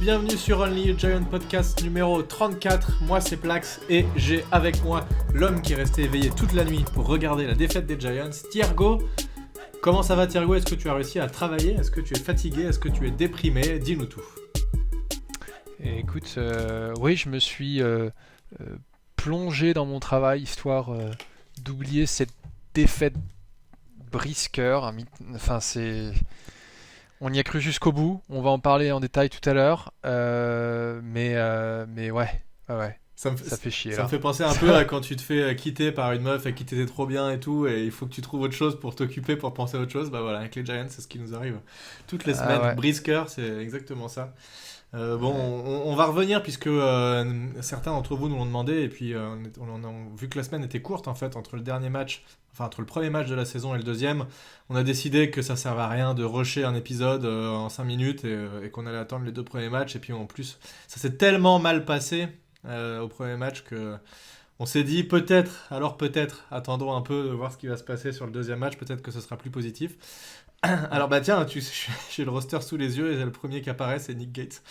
bienvenue sur Only a Giant Podcast numéro 34. Moi c'est Plax et j'ai avec moi l'homme qui est resté éveillé toute la nuit pour regarder la défaite des Giants, Thiergo. Comment ça va Thiergo? Est-ce que tu as réussi à travailler? Est-ce que tu es fatigué? Est-ce que tu es déprimé? Dis-nous tout. Écoute, oui, je me suis plongé dans mon travail histoire d'oublier cette défaite brise-cœur. Enfin, on y a cru jusqu'au bout. On va en parler en détail tout à l'heure. Mais ouais. Ça fait chier. Ça me fait penser un peu à quand tu te fais quitter par une meuf et qui t'était trop bien et tout, et il faut que tu trouves autre chose pour t'occuper, pour penser à autre chose. Bah voilà, avec les Giants, c'est ce qui nous arrive toutes les semaines. Ouais. Brise-cœur, c'est exactement ça. On va revenir puisque certains d'entre vous nous l'ont demandé, et puis on a vu que la semaine était courte en fait entre le dernier match, enfin entre le premier match de la saison et le deuxième. On a décidé que ça servait à rien de rusher un épisode en 5 minutes et qu'on allait attendre les deux premiers matchs, et puis en plus ça s'est tellement mal passé au premier match que on s'est dit peut-être, attendons un peu de voir ce qui va se passer sur le deuxième match, peut-être que ce sera plus positif. Alors bah tiens, j'ai le roster sous les yeux et le premier qui apparaît c'est Nick Gates.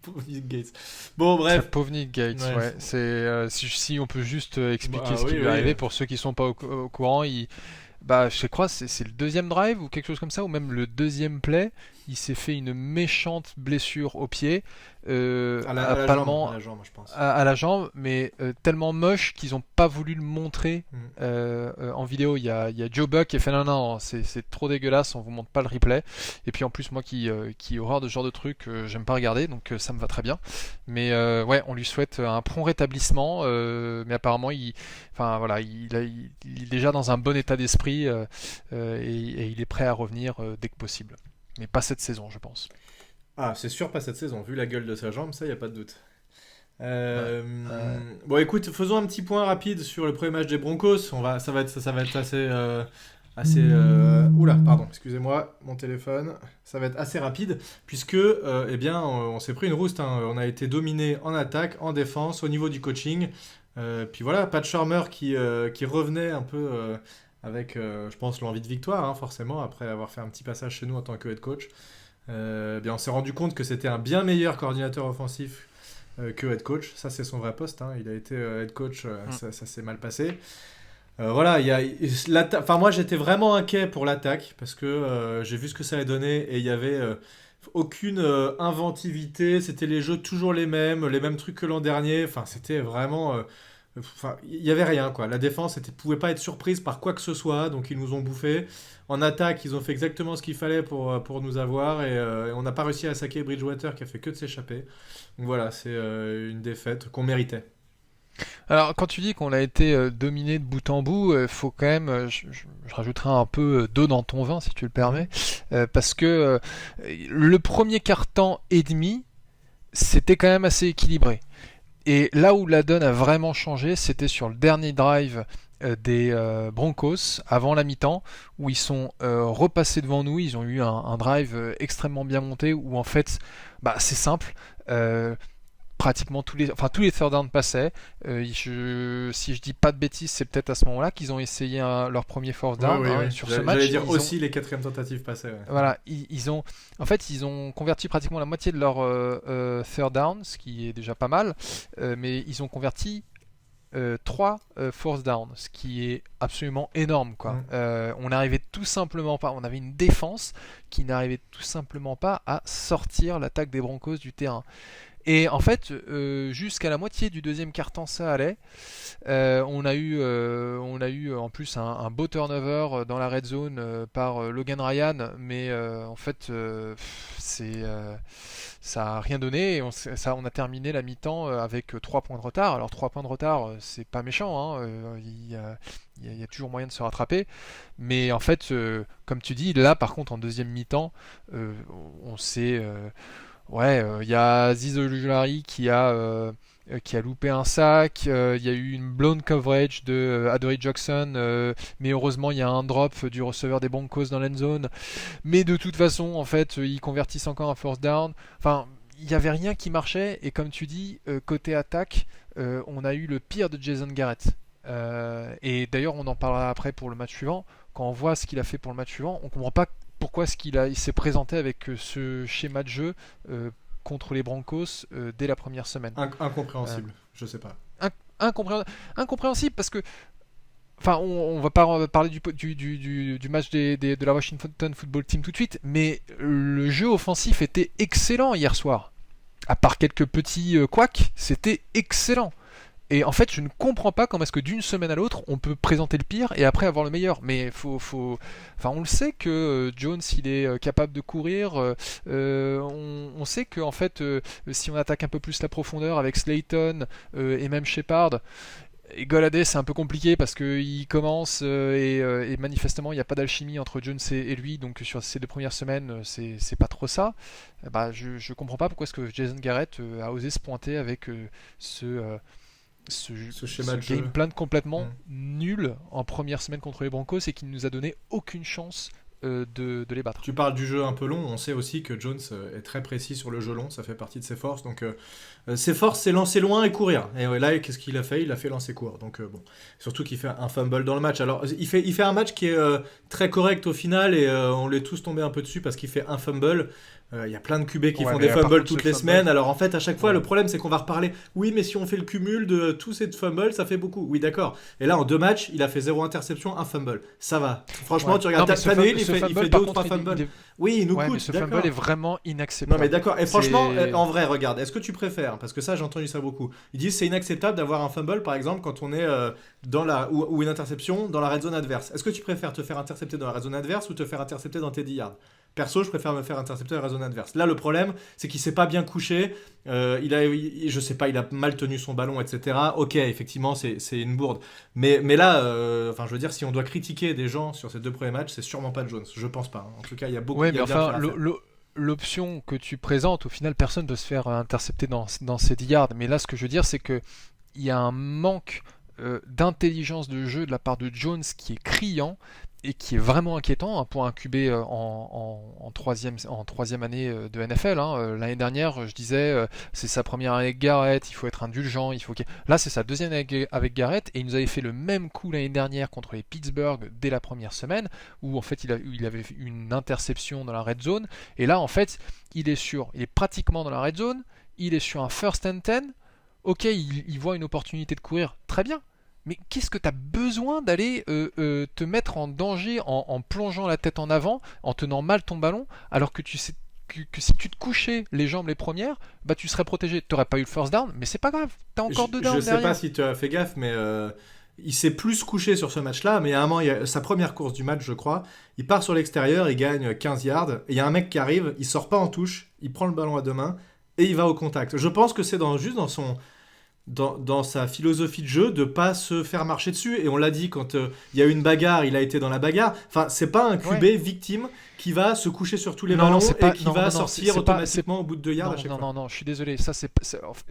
Pauvre Nick Gates. Bon bref. Pauvre Nick Gates, ouais. C'est, si on peut juste expliquer ce qui lui est arrivé pour ceux qui sont pas au courant. Je crois c'est le deuxième drive ou quelque chose comme ça, ou même le deuxième play, il s'est fait une méchante blessure au pied. À la jambe, je pense. À la jambe, mais tellement moche qu'ils n'ont pas voulu le montrer en vidéo. Il y a Joe Buck qui a fait non, c'est trop dégueulasse, on vous montre pas le replay. Et puis en plus, moi qui ai horreur de ce genre de truc, j'aime pas regarder, donc ça me va très bien. Mais ouais, on lui souhaite un prompt rétablissement. Mais apparemment, il est déjà dans un bon état d'esprit et il est prêt à revenir dès que possible. Mais pas cette saison, je pense. Ah, c'est sûr, pas cette saison. Vu la gueule de sa jambe, ça, y a pas de doute. Bon, écoute, faisons un petit point rapide sur le premier match des Broncos. Ça va être assez. Oula, pardon, excusez-moi, mon téléphone. Ça va être assez rapide puisque, on s'est pris une rouste. On a été dominé en attaque, en défense, au niveau du coaching. Puis voilà, Pat Shurmur qui revenait un peu avec, je pense, l'envie de victoire, forcément, après avoir fait un petit passage chez nous en tant que head coach. On s'est rendu compte que c'était un bien meilleur coordinateur offensif que head coach. Ça, c'est son vrai poste. Il a été head coach, ça s'est mal passé. Moi, j'étais vraiment inquiet pour l'attaque parce que j'ai vu ce que ça allait donner et il y avait aucune inventivité. C'était les jeux toujours les mêmes trucs que l'an dernier. Enfin, c'était vraiment. Il n'y avait rien, quoi. La défense pouvait pas être surprise par quoi que ce soit, donc ils nous ont bouffé. En attaque, ils ont fait exactement ce qu'il fallait pour nous avoir, et on n'a pas réussi à saquer Bridgewater qui a fait que de s'échapper. Donc voilà, c'est une défaite qu'on méritait. Alors, quand tu dis qu'on a été dominé de bout en bout, faut quand même, je rajouterai un peu d'eau dans ton vin, si tu le permets, parce que le premier quart-temps et demi, c'était quand même assez équilibré. Et là où la donne a vraiment changé, c'était sur le dernier drive des Broncos, avant la mi-temps, où ils sont repassés devant nous. Ils ont eu un drive extrêmement bien monté, où en fait, c'est simple. Pratiquement tous les third down passaient. Si je dis pas de bêtises, c'est peut-être à ce moment-là qu'ils ont essayé leur premier fourth down sur ce match. J'allais dire aussi les quatrièmes tentatives passaient. Ouais. Voilà, ils ont converti pratiquement la moitié de leur third down, ce qui est déjà pas mal, mais ils ont converti 3 fourth down, ce qui est absolument énorme, quoi. On n'arrivait tout simplement pas, on avait une défense qui n'arrivait tout simplement pas à sortir l'attaque des Broncos du terrain. Et en fait, jusqu'à la moitié du deuxième quart-temps, ça allait. On a eu en plus un beau turnover dans la red zone par Logan Ryan, mais en fait, ça a rien donné. Et on a terminé la mi-temps avec 3 points de retard. Alors 3 points de retard, c'est pas méchant. Il y a toujours moyen de se rattraper. Mais en fait, comme tu dis, là par contre en deuxième mi-temps, on s'est... il y a Aziz Ojulari qui a loupé un sac, il y a eu une blown coverage de Adoree Jackson, mais heureusement il y a un drop du receveur des Broncos dans l'end zone. Mais de toute façon, en fait, ils convertissent encore un first down. Enfin, il n'y avait rien qui marchait, et comme tu dis, côté attaque, on a eu le pire de Jason Garrett. Et d'ailleurs, on en parlera après pour le match suivant. Quand on voit ce qu'il a fait pour le match suivant, on comprend pas pourquoi il s'est présenté avec ce schéma de jeu contre les Broncos dès la première semaine. Incompréhensible, je sais pas. Incompréhensible parce que enfin, on va pas parler du match de la Washington Football Team tout de suite, mais le jeu offensif était excellent hier soir. À part quelques petits couacs, c'était excellent. Et en fait, je ne comprends pas comment est-ce que d'une semaine à l'autre, on peut présenter le pire et après avoir le meilleur. Mais enfin, on le sait que Jones, il est capable de courir. On sait que en fait, si on attaque un peu plus la profondeur avec Slayton et même Shepard, et Golladay, c'est un peu compliqué parce qu'il commence et manifestement il n'y a pas d'alchimie entre Jones et lui, donc sur ces 2 premières semaines c'est pas trop ça. Bah, je comprends pas pourquoi est-ce que Jason Garrett a osé se pointer avec Ce schéma de game jeu. plan complètement nul en première semaine contre les Broncos et qui ne nous a donné aucune chance de les battre. Tu parles du jeu un peu long, on sait aussi que Jones est très précis sur le jeu long, ça fait partie de ses forces. Donc ses forces, c'est lancer loin et courir. Et ouais, là, qu'est-ce qu'il a fait? Il a fait lancer court. Donc bon, surtout qu'il fait un fumble dans le match. Alors il fait un match qui est très correct au final et on l'est tous tombé un peu dessus parce qu'il fait un fumble. Il y a plein de QB qui font des fumbles toutes les semaines. Alors en fait, à chaque fois, le problème c'est qu'on va reparler. Oui, mais si on fait le cumul de tous ces fumbles, ça fait beaucoup. Oui, d'accord. Et là, en 2 matchs, il a fait 0 interception, un fumble. Ça va. Franchement, tu regardes Tannehill, il fait 2 ou 3 fumbles. Oui, il nous coûte. Mais ce fumble est vraiment inacceptable. Non, mais d'accord. Et franchement, en vrai, regarde, est-ce que tu préfères, parce que ça, j'ai entendu ça beaucoup. Ils disent c'est inacceptable d'avoir un fumble, par exemple, quand on est ou une interception dans la red zone adverse. Est-ce que tu préfères te faire intercepter dans la red zone adverse ou te faire intercepter dans tes 10 yards? Perso, je préfère me faire intercepter dans la zone adverse. Là, le problème, c'est qu'il s'est pas bien couché. Je sais pas, il a mal tenu son ballon, etc. Ok, effectivement, c'est une bourde. Mais là, enfin, je veux dire, si on doit critiquer des gens sur ces 2 premiers matchs, c'est sûrement pas Jones. Je pense pas. En tout cas, il y a beaucoup. Ouais, mais enfin, l'option que tu présentes, au final, personne ne peut se faire intercepter dans ces 10 yards. Mais là, ce que je veux dire, c'est que il y a un manque d'intelligence de jeu de la part de Jones qui est criant et qui est vraiment inquiétant pour un QB en troisième année de NFL. L'année dernière, je disais, c'est sa première année avec Garrett, il faut être indulgent. Là, c'est sa deuxième année avec Garrett et il nous avait fait le même coup l'année dernière contre les Pittsburgh dès la première semaine où en fait il avait une interception dans la red zone. Et là, en fait, il est pratiquement dans la red zone, il est sur un first and 10. Ok, il voit une opportunité de courir, très bien. Mais qu'est-ce que tu as besoin d'aller te mettre en danger en plongeant la tête en avant, en tenant mal ton ballon, alors que tu sais que si tu te couchais les jambes les premières, bah tu serais protégé. Tu n'aurais pas eu le first down, mais c'est pas grave. Tu as encore 2 downs Je derrière. sais pas si tu as fait gaffe, mais il s'est plus couché sur ce match-là. Mais à un moment, il y a sa première course du match, je crois. Il part sur l'extérieur, il gagne 15 yards. Et il y a un mec qui arrive, il sort pas en touche, il prend le ballon à 2 mains et il va au contact. Je pense que c'est juste dans sa philosophie de jeu de pas se faire marcher dessus, et on l'a dit, quand il y a eu une bagarre, il a été dans la bagarre. Enfin, c'est pas un QB victime qui va se coucher sur tous les ballons et qui va sortir automatiquement au bout de 2 yards à chaque fois. Non, je suis désolé,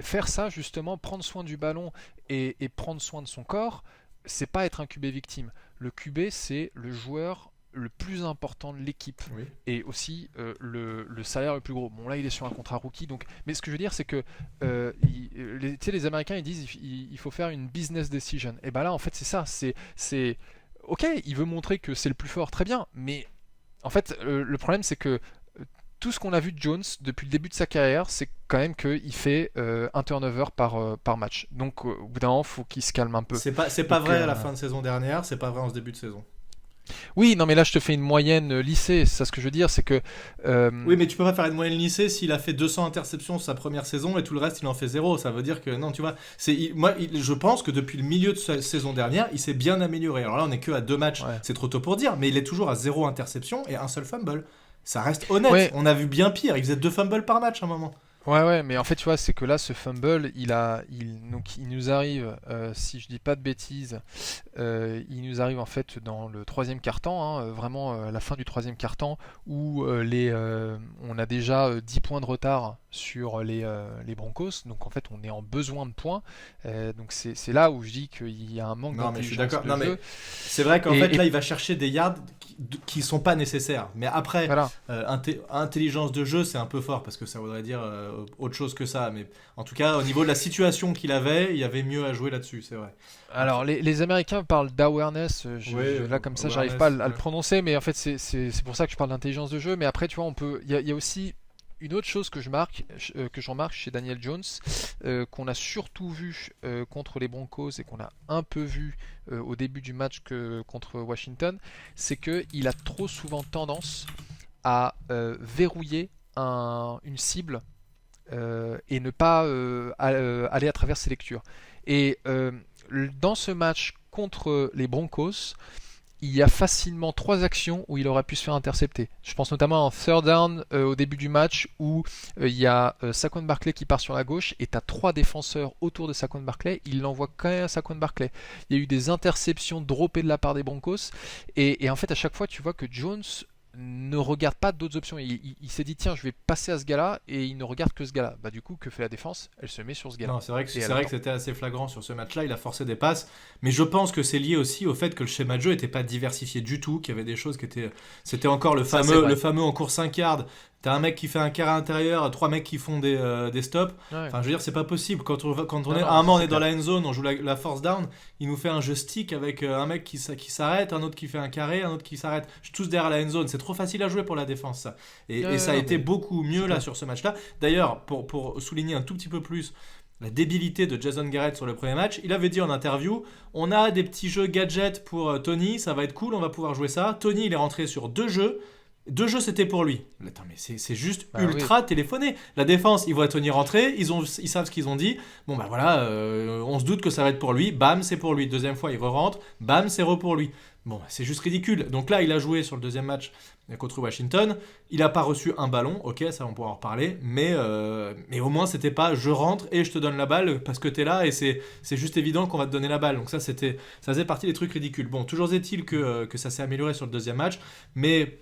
faire ça justement, prendre soin du ballon et prendre soin de son corps, c'est pas être un QB victime. Le QB, c'est le joueur le plus important de l'équipe et aussi le salaire le plus gros. Bon, là il est sur un contrat rookie, donc. Mais ce que je veux dire, c'est que les Américains ils disent il faut faire une business decision. Et ben là en fait c'est ça, c'est ok, il veut montrer que c'est le plus fort, très bien, mais en fait le problème c'est que tout ce qu'on a vu de Jones depuis le début de sa carrière, c'est quand même qu'il fait un turnover par match. Donc au bout d'un moment, faut qu'il se calme un peu. C'est pas vrai à la fin de saison dernière, c'est pas vrai en ce début de saison. Oui, non, mais là je te fais une moyenne lycée. C'est ça ce que je veux dire, c'est que. Oui, mais tu peux pas faire une moyenne lycée s'il a fait 200 interceptions sa première saison et tout le reste il en fait 0. Ça veut dire que non, tu vois. Je pense que depuis le milieu de sa saison dernière, il s'est bien amélioré. Alors là, on est que à 2 matchs, c'est trop tôt pour dire, mais il est toujours à 0 interception et un seul fumble. Ça reste honnête. Ouais. On a vu bien pire. Il faisait 2 fumbles par match à un moment. Ouais, mais en fait, tu vois, c'est que là, ce fumble, il nous arrive, si je dis pas de bêtises, il nous arrive en fait dans le 3e quart-temps, vraiment la fin du 3e quart-temps, où on a déjà 10 points de retard sur les Broncos, donc en fait, on est en besoin de points, donc c'est là où je dis qu'il y a un manque d'intelligence. Mais je suis d'accord. Non, mais c'est vrai qu'en fait, là, il va chercher des yards qui sont pas nécessaires. Mais après, voilà. Intelligence de jeu, c'est un peu fort parce que ça voudrait dire autre chose que ça. Mais en tout cas, au niveau de la situation qu'il avait, il y avait mieux à jouer là-dessus, c'est vrai. Alors, les Américains parlent d'awareness. Là, comme ça, j'arrive pas à le prononcer, mais en fait, c'est pour ça que je parle d'intelligence de jeu. Mais après, tu vois, il y a aussi Une autre chose que je remarque chez Daniel Jones, qu'on a surtout vu contre les Broncos et qu'on a un peu vu au début du match contre Washington, c'est qu'il a trop souvent tendance à verrouiller une cible et ne pas aller à travers ses lectures. Et dans ce match contre les Broncos, il y a facilement 3 actions où il aurait pu se faire intercepter. Je pense notamment en third down au début du match où il y a Saquon Barkley qui part sur la gauche et tu as 3 défenseurs autour de Saquon Barkley. Il l'envoie quand même à Saquon Barkley. Il y a eu des interceptions droppées de la part des Broncos et en fait à chaque fois tu vois que Jones ne regarde pas d'autres options. Il s'est dit tiens je vais passer à ce gars-là et il ne regarde que ce gars-là. Bah du coup que fait la défense? Elle se met sur ce gars-là. Non, c'est vrai que c'était assez flagrant sur ce match-là. Il a forcé des passes, mais je pense que c'est lié aussi au fait que le schéma de jeu n'était pas diversifié du tout, qu'il y avait des choses qui étaient. C'était encore le fameux en cours 5 yards. T'as un mec qui fait un quart à l'intérieur, 3 mecs qui font des stops. Ouais. Enfin, je veux dire, c'est pas possible. Quand on Non, est non, à un moment, on c'est est dans clair. la end zone, on joue la force down. Il nous fait un jeu stick avec un mec qui s'arrête, un autre qui fait un carré, un autre qui s'arrête. Tous derrière la end zone. C'est trop facile à jouer pour la défense, ça. Et ça a Non, été mais beaucoup c'est mieux là clair. sur ce match-là. D'ailleurs, pour souligner un tout petit peu plus la débilité de Jason Garrett sur le premier match, il avait dit en interview, on a des petits jeux gadgets pour Tony, ça va être cool, on va pouvoir jouer ça. Tony, il est rentré sur 2 jeux. 2 jeux, c'était pour lui. Attends, mais c'est juste Bah oui. ultra téléphoné. La défense, ils voient Tony rentrer, ils savent ce qu'ils ont dit. Bon, bah voilà, on se doute que ça va être pour lui. Bam, c'est pour lui. Deuxième fois, il re-rentre. Bam, c'est pour lui. Bon, bah, c'est juste ridicule. Donc là, il a joué sur le deuxième match contre Washington. Il n'a pas reçu un ballon. Ok, ça, on pourra en reparler. Mais au moins, c'était pas je rentre et je te donne la balle parce que t'es là et c'est juste évident qu'on va te donner la balle. Donc ça faisait partie des trucs ridicules. Bon, toujours est-il que ça s'est amélioré sur le deuxième match. Mais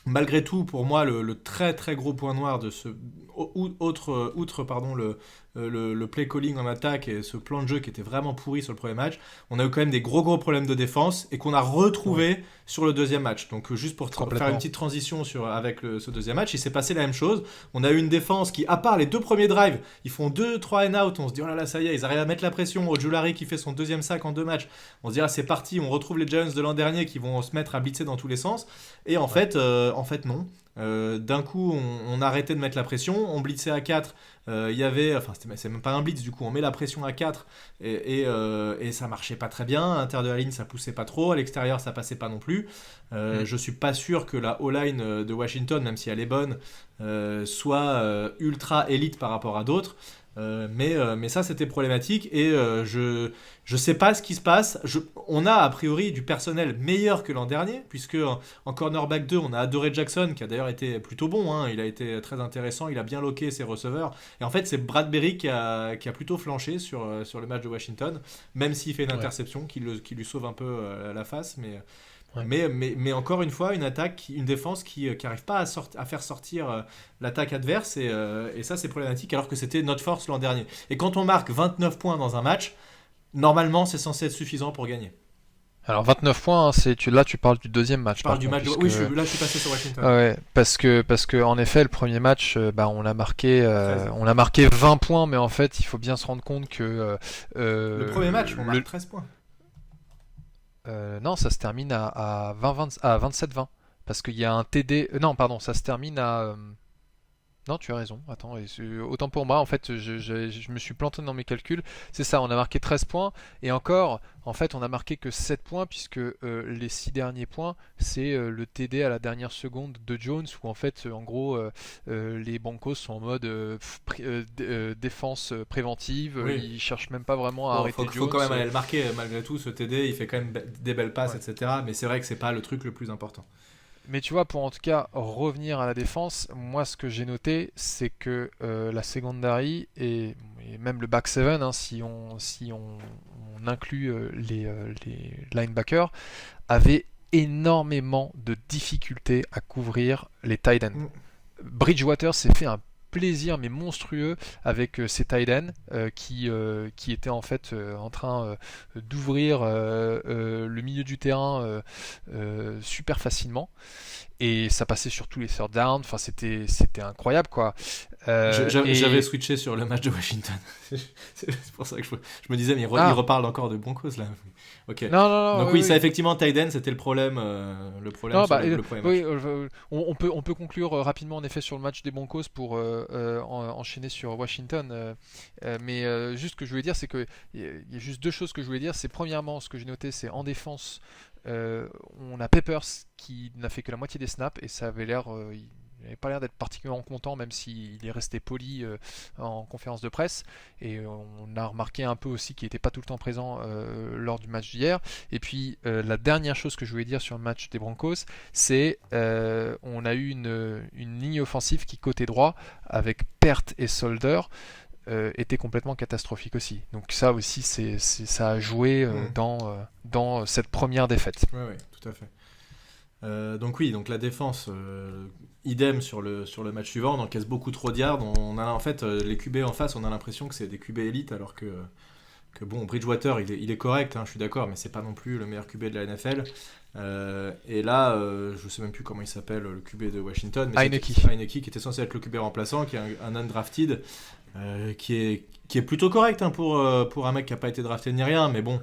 malgré tout, pour moi, le très très gros point noir de ce outre pardon, le play calling en attaque et ce plan de jeu qui était vraiment pourri sur le premier match, on a eu quand même des gros problèmes de défense et qu'on a Ouais, retrouvé sur le deuxième match. Donc juste pour faire une complètement. petite transition avec ce deuxième match, il s'est passé la même chose. On a eu une défense qui, à part les 2 premiers drives, ils font 2-3 and out, on se dit oh là là ça y est, ils arrivent à mettre la pression. Ojulari qui fait son deuxième sac en 2 matchs, on se dit ah c'est parti, on retrouve les Giants de l'an dernier qui vont se mettre à blitzer dans tous les sens. Et Ouais. en fait non. D'un coup, on a arrêté de mettre la pression, on blitzait à 4. Il y avait, enfin, c'est même pas un blitz du coup, on met la pression à 4 et ça marchait pas très bien. À l'intérieur de la ligne, ça poussait pas trop, à l'extérieur, ça passait pas non plus. Mm. Je suis pas sûr que la O-line de Washington, même si elle est bonne, soit ultra élite par rapport à d'autres. Mais ça, c'était problématique et je sais pas ce qui se passe. On a a priori du personnel meilleur que l'an dernier, puisque en cornerback 2, on a Adoree Jackson qui a d'ailleurs été plutôt bon. Hein, il a été très intéressant, il a bien loqué ses receveurs. Et en fait, c'est Bradbury qui a plutôt flanché sur le match de Washington, même s'il fait une Ouais. interception qui lui sauve un peu la face. Mais, Ouais. mais, mais, mais encore une fois, une défense qui n'arrive pas à faire sortir l'attaque adverse, et ça c'est problématique alors que c'était notre force l'an dernier. Et quand on marque 29 points dans un match, normalement c'est censé être suffisant pour gagner. Alors 29 points, hein, là tu parles du deuxième Je match parle par du contre, match puisque Oui, là je suis passé sur Washington. ouais, parce que en effet le premier match, bah, Treize. on a marqué 20 points, mais en fait il faut bien se rendre compte que Le premier match, on marque le 13 points. non ça se termine à 20, à 27-20 parce qu'il y a un TD, non pardon ça se termine à non, tu as raison. Attends, autant pour moi, en fait, je me suis planté dans mes calculs. C'est ça, on a marqué 13 points. Et encore, en fait, on a marqué que 7 points, puisque les 6 derniers points, c'est le TD à la dernière seconde de Jones, où en fait, en gros, les Broncos sont en mode défense préventive. Oui. Ils cherchent même pas vraiment à Bon, arrêter faut Jones. quand même aller le marquer malgré tout. Ce TD, il fait quand même des belles passes, Ouais. etc. Mais c'est vrai que c'est pas le truc le plus important. Mais tu vois, pour en tout cas revenir à la défense, moi ce que j'ai noté, c'est que la secondary et même le back seven, hein, si on inclut les linebackers, avait énormément de difficultés à couvrir les tight ends. Mm. Bridgewater s'est fait un plaisir mais monstrueux avec ces tight ends qui étaient en fait en train d'ouvrir le milieu du terrain super facilement. Et ça passait sur tous les third down. Enfin, c'était incroyable, quoi. J'avais switché sur le match de Washington. C'est pour ça que je me disais, mais il reparle encore de Broncos là. Ok. Non, donc oui, ça effectivement, Tyden, c'était le problème non, le premier oui, match. on peut conclure rapidement en effet sur le match des Broncos pour enchaîner sur Washington. Mais juste ce que je voulais dire, c'est que il y a juste deux choses que je voulais dire. C'est premièrement, ce que j'ai noté, c'est en défense, on a Peppers qui n'a fait que la moitié des snaps et ça avait l'air, il n'avait pas l'air d'être particulièrement content, même s'il est resté poli en conférence de presse. Et on a remarqué un peu aussi qu'il n'était pas tout le temps présent lors du match d'hier. Et puis la dernière chose que je voulais dire sur le match des Broncos, c'est on a eu une ligne offensive qui, côté droit, avec Pert et Solder, était complètement catastrophique aussi. Donc ça aussi, ça a joué dans cette première défaite. Oui, tout à fait. Donc oui, donc la défense, idem sur le match suivant, on encaisse beaucoup trop de yards. On a en fait les QB en face, on a l'impression que c'est des QB élites, alors que bon, Bridgewater, il est correct, hein, je suis d'accord, mais c'est pas non plus le meilleur QB de la NFL. Et là, je sais même plus comment il s'appelle, le QB de Washington, mais Heineke, qui était censé être le QB remplaçant, qui est un undrafted, qui est plutôt correct, hein, pour un mec qui a pas été drafté ni rien, mais bon,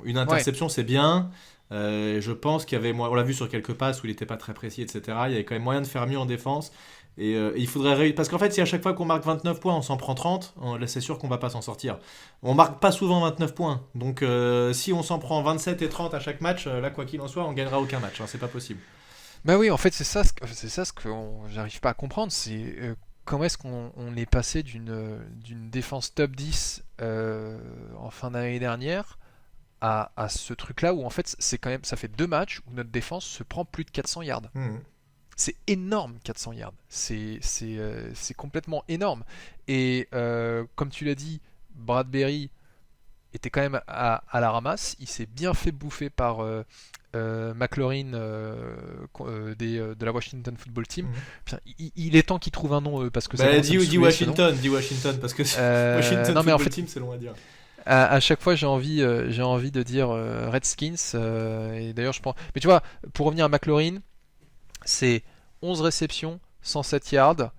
une interception, c'est bien. Je pense qu'il y avait, on l'a vu sur quelques passes où il n'était pas très précis, etc. Il y avait quand même moyen de faire mieux en défense. Et il faudrait parce qu'en fait, si à chaque fois qu'on marque 29 points, on s'en prend 30, là, c'est sûr qu'on va pas s'en sortir. On marque pas souvent 29 points. Donc si on s'en prend 27 et 30 à chaque match, là, quoi qu'il en soit, on gagnera aucun match. Hein, c'est pas possible. Bah oui, en fait, c'est ça ce que j'arrive pas à comprendre. C'est comment est-ce qu'on est passé d'une défense top 10 en fin d'année dernière à ce truc-là où en fait c'est quand même, ça fait 2 matchs où notre défense se prend plus de 400 yards. C'est énorme, 400 yards. C'est complètement énorme. Et comme tu l'as dit, Bradbury était quand même à la ramasse. Il s'est bien fait bouffer par McLaurin de la Washington Football Team. Putain, il est temps qu'il trouve un nom parce que ça dit Washington parce que Washington non, mais Football Team, c'est long à dire. À chaque fois, j'ai envie de dire Redskins. Et d'ailleurs, je pense. Mais tu vois, pour revenir à McLaurin, c'est 11 réceptions, 107 yards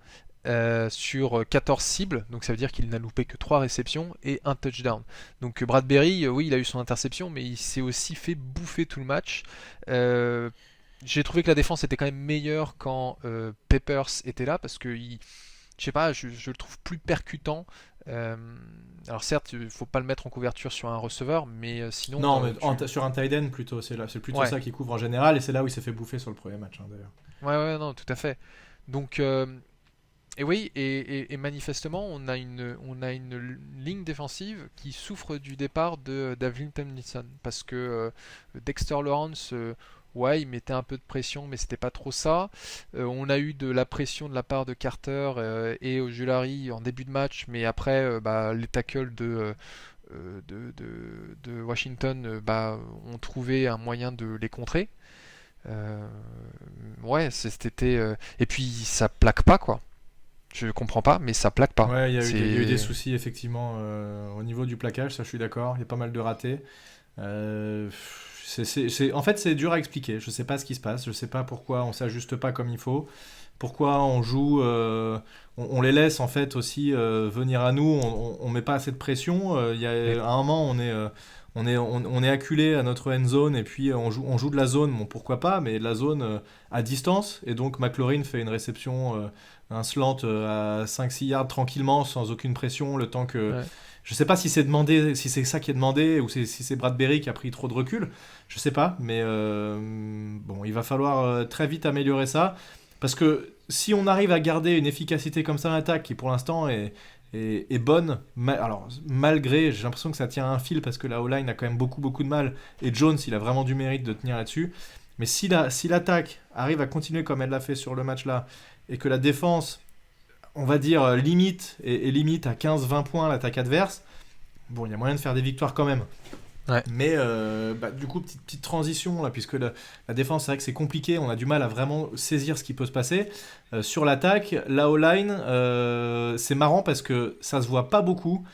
sur 14 cibles. Donc ça veut dire qu'il n'a loupé que 3 réceptions et un touchdown. Donc Bradbury, oui, il a eu son interception, mais il s'est aussi fait bouffer tout le match. J'ai trouvé que la défense était quand même meilleure quand Peppers était là, parce que je sais pas, je le trouve plus percutant. Alors certes, il faut pas le mettre en couverture sur un receveur, mais sinon... Non, mais sur un tight end plutôt, c'est plutôt ça qui couvre en général, et c'est là où il s'est fait bouffer sur le premier match, hein, d'ailleurs. Ouais, non, tout à fait. Donc, et oui, et manifestement, on a une ligne défensive qui souffre du départ de Dalvin Tomlinson, parce que Dexter Lawrence... ouais, il mettait un peu de pression, mais c'était pas trop ça. On a eu de la pression de la part de Carter et Ojulari en début de match, mais après, les tackles de Washington ont trouvé un moyen de les contrer. Ouais, c'était. Et puis ça plaque pas, quoi. Je comprends pas, mais ça plaque pas. Ouais, il y a eu des soucis effectivement au niveau du plaquage, ça je suis d'accord. Il y a pas mal de ratés. En fait, c'est dur à expliquer. Je sais pas ce qui se passe. Je sais pas pourquoi on s'ajuste pas comme il faut. Pourquoi on joue, on les laisse en fait aussi venir à nous. On met pas assez de pression. À un moment, on est acculé à notre end zone et puis on joue de la zone. Bon, pourquoi pas, mais de la zone à distance. Et donc McLaurin fait une réception, un slant à 5-6 yards tranquillement, sans aucune pression, le temps que. Ouais. Je sais pas si c'est demandé, si c'est ça qui est demandé, ou si c'est Bradbury qui a pris trop de recul. Je sais pas, mais bon, il va falloir très vite améliorer ça, parce que si on arrive à garder une efficacité comme ça en attaque, qui pour l'instant est bonne, alors malgré, j'ai l'impression que ça tient à un fil, parce que la O-line a quand même beaucoup de mal, et Jones, il a vraiment du mérite de tenir là-dessus. Mais si l'attaque arrive à continuer comme elle l'a fait sur le match-là, et que la défense, on va dire, limite à 15-20 points l'attaque adverse, bon, il y a moyen de faire des victoires quand même. Ouais. Mais du coup, petite transition là, puisque la défense, c'est vrai que c'est compliqué, on a du mal à vraiment saisir ce qui peut se passer. Sur l'attaque, la O-line, c'est marrant parce que ça se voit pas beaucoup.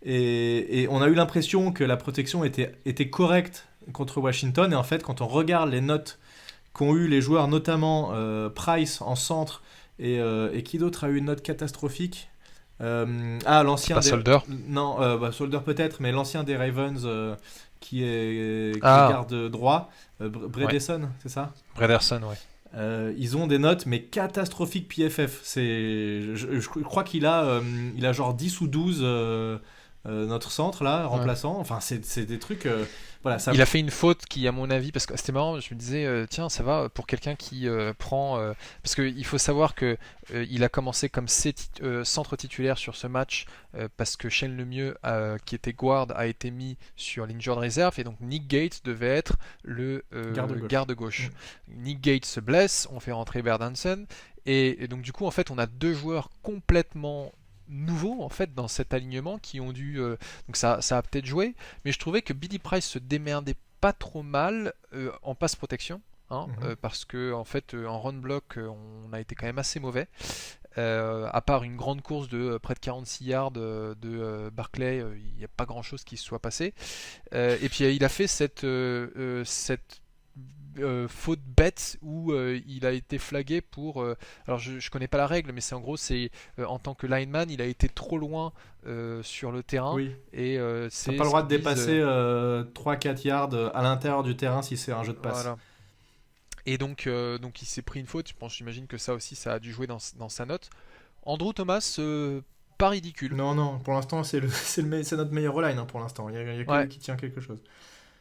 Et on a eu l'impression que la protection était correcte contre Washington. Et en fait, quand on regarde les notes qu'ont eu les joueurs, notamment Price en centre, et qui d'autre a eu une note catastrophique l'ancien Pas des... Solder. Non, Solder peut-être, mais l'ancien des Ravens qui est Ah, garde droit, ouais. Bredesen, c'est ça? Brederson, ouais. Ils ont des notes mais catastrophiques PFF. Je crois il a genre 10 ou 12 notre centre là, Ouais. remplaçant. Enfin, c'est des trucs. Voilà, ça. Il a fait une faute qui, à mon avis, parce que c'était marrant, je me disais, tiens, ça va pour quelqu'un qui prend. Parce qu'il faut savoir que il a commencé comme centre titulaire sur ce match parce que Shane Lemieux, qui était guard, a été mis sur l'injured reserve et donc Nick Gates devait être le Garde gauche. garde gauche. Nick Gates se blesse, on fait rentrer Berdansen et donc du coup, en fait, on a deux joueurs complètement nouveaux en fait dans cet alignement qui ont dû donc ça a peut-être joué, mais je trouvais que Billy Price se démerdait pas trop mal en passe protection, hein, Mhm. parce que en fait en run block on a été quand même assez mauvais, à part une grande course de près de 46 yards de Barclay, il n'y a pas grand chose qui se soit passé. Et puis il a fait cette faute bête où il a été flagué pour. Alors je connais pas la règle, mais c'est en gros c'est en tant que lineman, il a été trop loin sur le terrain Oui. et T'as c'est pas le ce droit de qu'ils disent. dépasser 3-4 yards à l'intérieur du terrain si c'est un jeu de passe. Voilà. Et donc il s'est pris une faute. Je pense, j'imagine que ça aussi ça a dû jouer dans sa note. Andrew Thomas, pas ridicule. Non, non, pour l'instant, c'est notre meilleur line pour l'instant. Il y a que lui Ouais. qui tient quelque chose.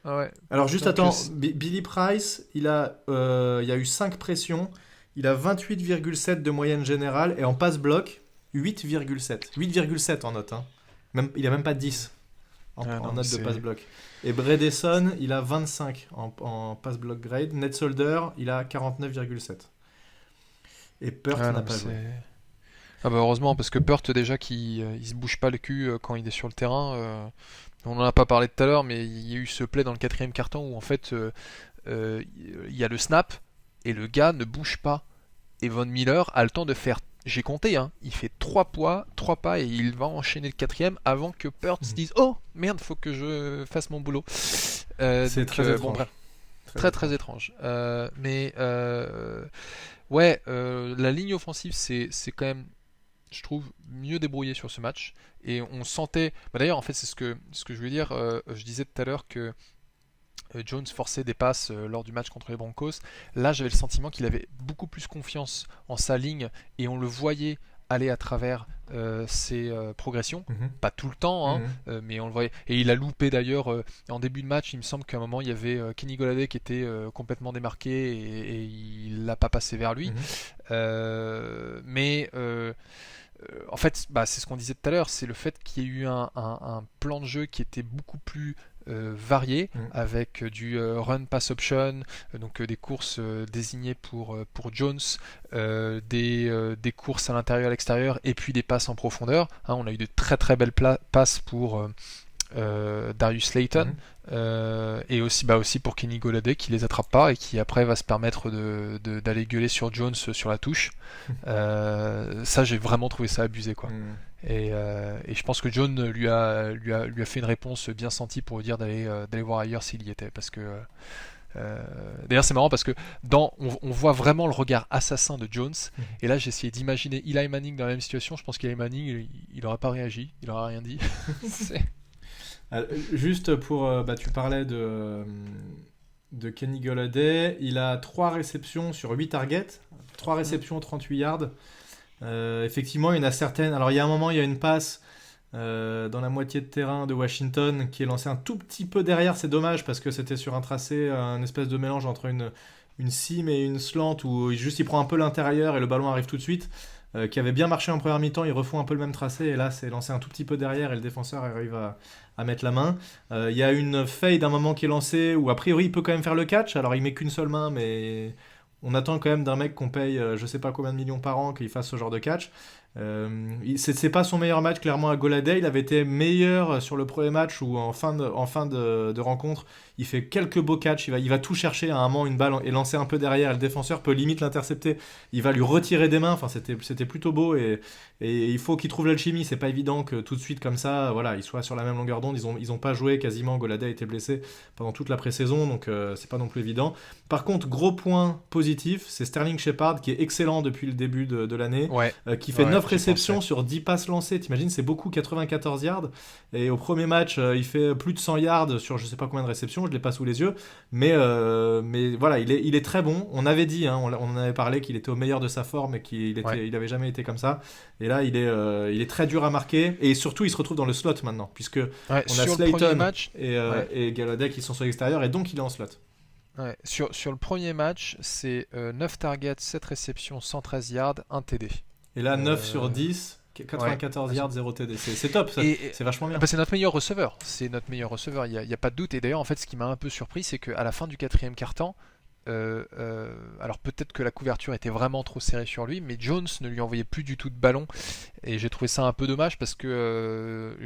Ah ouais. Alors, juste Donc attends, Billy Price, il y a eu 5 pressions. Il a 28,7 de moyenne générale et en passe bloc, 8,7. 8,7 en note. Hein. Il a même pas 10 en non, mais note de passe c'est. bloc. Et Bredesen, il a 25 en pass block grade. Ned Solder, il a 49,7. Et Peart Ah n'a non, mais pas joué. c'est. Ah bah heureusement parce que Peart déjà il se bouge pas le cul quand il est sur le terrain. On en a pas parlé tout à l'heure, mais il y a eu ce play dans le quatrième quart-temps où en fait il y a le snap et le gars ne bouge pas. Et Von Miller a le temps de faire, j'ai compté, hein, il fait 3 pas et il va enchaîner le quatrième avant que Peart se Mhm. dise oh merde, faut que je fasse mon boulot. C'est très Bon étrange. bref, Très très très étrange. étrange. Mais ouais, la ligne offensive c'est quand même, je trouve, mieux débrouillé sur ce match. Et on sentait. Bah d'ailleurs, en fait, c'est ce que je voulais dire. Je disais tout à l'heure que Jones forçait des passes lors du match contre les Broncos. Là, j'avais le sentiment qu'il avait beaucoup plus confiance en sa ligne et on le voyait aller à travers ses progressions. Mhm. Pas tout le temps, hein, Mhm. mais on le voyait. Et il a loupé d'ailleurs en début de match. Il me semble qu'à un moment il y avait Kenny Golladay qui était complètement démarqué et il l'a pas passé vers lui. Mhm. Mais en fait, bah, c'est ce qu'on disait tout à l'heure, c'est le fait qu'il y ait eu un plan de jeu qui était beaucoup plus varié, Mhm. avec du run pass option, donc des courses désignées pour Jones, des courses à l'intérieur, à l'extérieur, et puis des passes en profondeur. Hein, on a eu de très très belles passes pour Darius Slayton, Mhm. et aussi pour Kenny Golladay qui les attrape pas et qui après va se permettre d'aller gueuler sur Jones sur la touche. Ça, j'ai vraiment trouvé ça abusé, quoi. Mhm. Et je pense que John lui a fait une réponse bien sentie pour lui dire d'aller voir ailleurs s'il y était, parce que d'ailleurs c'est marrant parce que on voit vraiment le regard assassin de Jones, Mhm. et là j'ai essayé d'imaginer Eli Manning dans la même situation. Je pense qu'Eli Manning il aurait pas réagi, il aurait rien dit. C'est- Juste pour. Tu parlais de Kenny Golladay. Il a 3 réceptions sur 8 targets. 3 réceptions, 38 yards. Effectivement, il y en a certaines. Alors, il y a un moment, il y a une passe dans la moitié de terrain de Washington qui est lancée un tout petit peu derrière. C'est dommage parce que c'était sur un tracé, un espèce de mélange entre une seam et une slant où il prend un peu l'intérieur et le ballon arrive tout de suite. Qui avait bien marché en première mi-temps, ils refont un peu le même tracé et là c'est lancé un tout petit peu derrière et le défenseur arrive à mettre la main. Il y a une fade d'un moment qui est lancée où a priori il peut quand même faire le catch, alors il met qu'une seule main mais on attend quand même d'un mec qu'on paye je sais pas combien de millions par an qu'il fasse ce genre de catch. C'est pas son meilleur match clairement à Golladay. Il avait été meilleur sur le premier match où en fin de rencontre, il fait quelques beaux catchs. Il va tout chercher à un moment une balle et lancer un peu derrière. Et le défenseur peut limite l'intercepter. Il va lui retirer des mains. Enfin, c'était plutôt beau et il faut qu'il trouve l'alchimie. C'est pas évident que tout de suite comme ça, voilà, ils soient sur la même longueur d'onde. Ils ont pas joué quasiment. Golladay a été blessé pendant toute la pré-saison, donc c'est pas non plus évident. Par contre, gros point positif, c'est Sterling Shepard qui est excellent depuis le début de l'année, Ouais, qui fait 9 j'y réceptions pensais. sur 10 passes lancées. T'imagines, c'est beaucoup, 94 yards. Et au premier match, il fait plus de 100 yards sur je sais pas combien de réceptions, je l'ai pas sous les yeux. Mais voilà, il est très bon. On avait dit, hein, on en avait parlé qu'il était au meilleur de sa forme et Ouais. il avait jamais été comme ça. Et là, il est très dur à marquer. Et surtout, il se retrouve dans le slot maintenant, puisque Ouais, on a sur le premier Slayton match, ouais, et Galladay qui sont sur l'extérieur, et donc il est en slot. ouais, sur le premier match, c'est 9 targets, 7 réceptions, 113 yards, 1 TD. Et là, 9 sur Euh, 10, ouais. 94 yards, 0 TD. C'est top, ça. C'est vachement Ah bien. bah, c'est notre meilleur receveur. C'est notre meilleur receveur, il y a pas de doute. Et d'ailleurs, en fait, ce qui m'a un peu surpris, c'est qu'à la fin du quatrième quart-temps, alors peut-être que la couverture était vraiment trop serrée sur lui, mais Jones ne lui envoyait plus du tout de ballon. Et j'ai trouvé ça un peu dommage parce que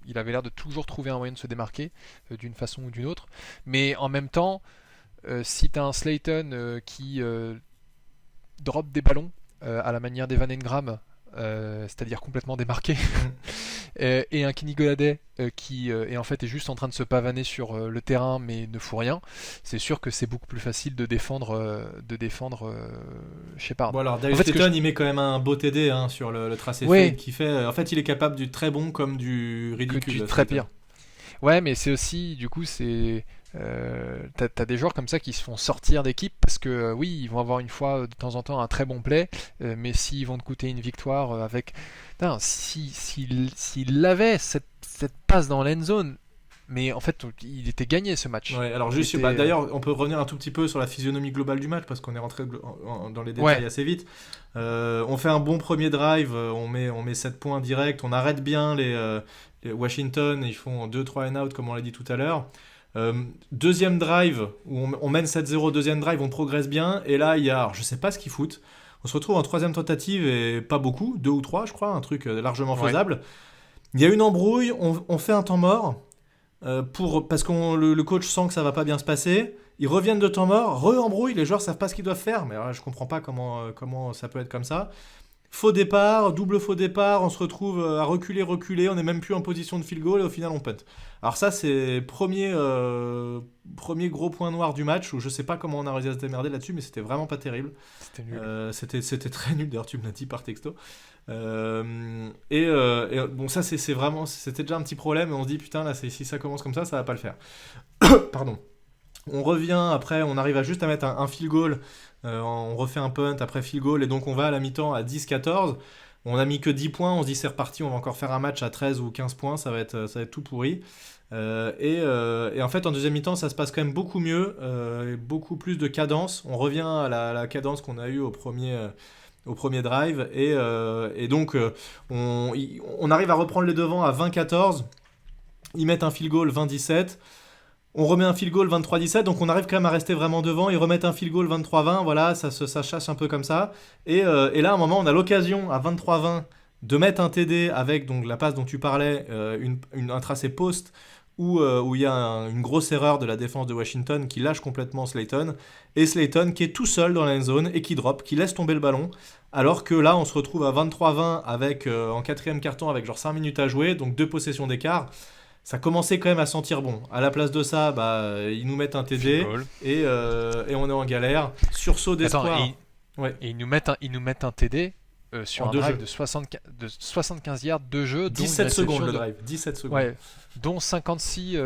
il avait l'air de toujours trouver un moyen de se démarquer d'une façon ou d'une autre. Mais en même temps, si tu as un Slayton qui drop des ballons à la manière d'Evan Engram, c'est-à-dire complètement démarqué, Mm. et un Kenny Golladay qui est en fait est juste en train de se pavaner sur le terrain mais ne fout rien, c'est sûr que c'est beaucoup plus facile de défendre Shepard. Bon, alors, En Dave fait, Slayton, il met quand même un beau TD hein, sur le tracé fade ouais, qui fait. En fait, il est capable du très bon comme du que du ridicule, très Slayton. pire. Ouais, mais c'est aussi, du coup, c'est. T'as des joueurs comme ça qui se font sortir d'équipe parce que, oui, ils vont avoir une fois de temps en temps un très bon play, mais s'ils vont te coûter une victoire avec. Putain, s'il avait cette passe dans l'end zone, mais en fait, il était gagné ce match. Ouais, alors Il juste, était. d'ailleurs, on peut revenir un tout petit peu sur la physionomie globale du match parce qu'on est rentré dans les Ouais, détails assez vite. On fait un bon premier drive, on met 7 points direct, on arrête bien les Washington, ils font 2-3 and out comme on l'a dit tout à l'heure. Deuxième drive, où on mène 7-0, deuxième drive, on progresse bien, et là, il y a, alors, je sais pas ce qu'ils foutent, on se retrouve en troisième tentative, et pas beaucoup, 2 ou 3 je crois, un truc largement ouais. faisable. Il y a une embrouille, on fait un temps mort, parce que le coach sent que ça va pas bien se passer. Ils reviennent de temps mort, re-embrouille, les joueurs savent pas ce qu'ils doivent faire. Mais alors, je comprends pas comment ça peut être comme ça. Faux départ, double faux départ, on se retrouve à reculer, on n'est même plus en position de field goal et au final on punt. Alors ça c'est premier gros point noir du match où je sais pas comment on a réussi à se démerder là-dessus mais c'était vraiment pas terrible. C'était nul. C'était très nul d'ailleurs tu me l'as dit par texto. Bon ça c'est vraiment c'était déjà un petit problème et on se dit putain là si ça commence comme ça va pas le faire. Pardon. On revient après, on arrive à juste à mettre un field goal, on refait un punt après field goal et donc on va à la mi-temps à 10-14. On a mis que 10 points, on se dit c'est reparti, on va encore faire un match à 13 ou 15 points, ça va être tout pourri. Et en fait en deuxième mi-temps ça se passe quand même beaucoup mieux, et beaucoup plus de cadence. On revient à la cadence qu'on a eue au premier drive et donc on arrive à reprendre les devants à 20-14. Ils mettent un field goal 20-17. On remet un field goal 23-17, donc on arrive quand même à rester vraiment devant. Ils remettent un field goal 23-20, voilà, ça chasse un peu comme ça. Et là, à un moment, on a l'occasion à 23-20 de mettre un TD avec donc la passe dont tu parlais, un tracé post où il y a une grosse erreur de la défense de Washington qui lâche complètement Slayton. Et Slayton qui est tout seul dans la end zone et qui drop, qui laisse tomber le ballon. Alors que là, on se retrouve à 23-20 avec, en quatrième carton avec genre 5 minutes à jouer, donc 2 possessions d'écart. Ça commençait quand même à sentir bon. À la place de ça, ils nous mettent un Field TD goal. et on est en galère. Sursaut Attends, d'espoir. Ouais, ils nous mettent un TD sur en un deux drive jeux. de 75 yards de jeu, dont une 17 secondes réception le de. drive. 17 secondes. Ouais, dont 56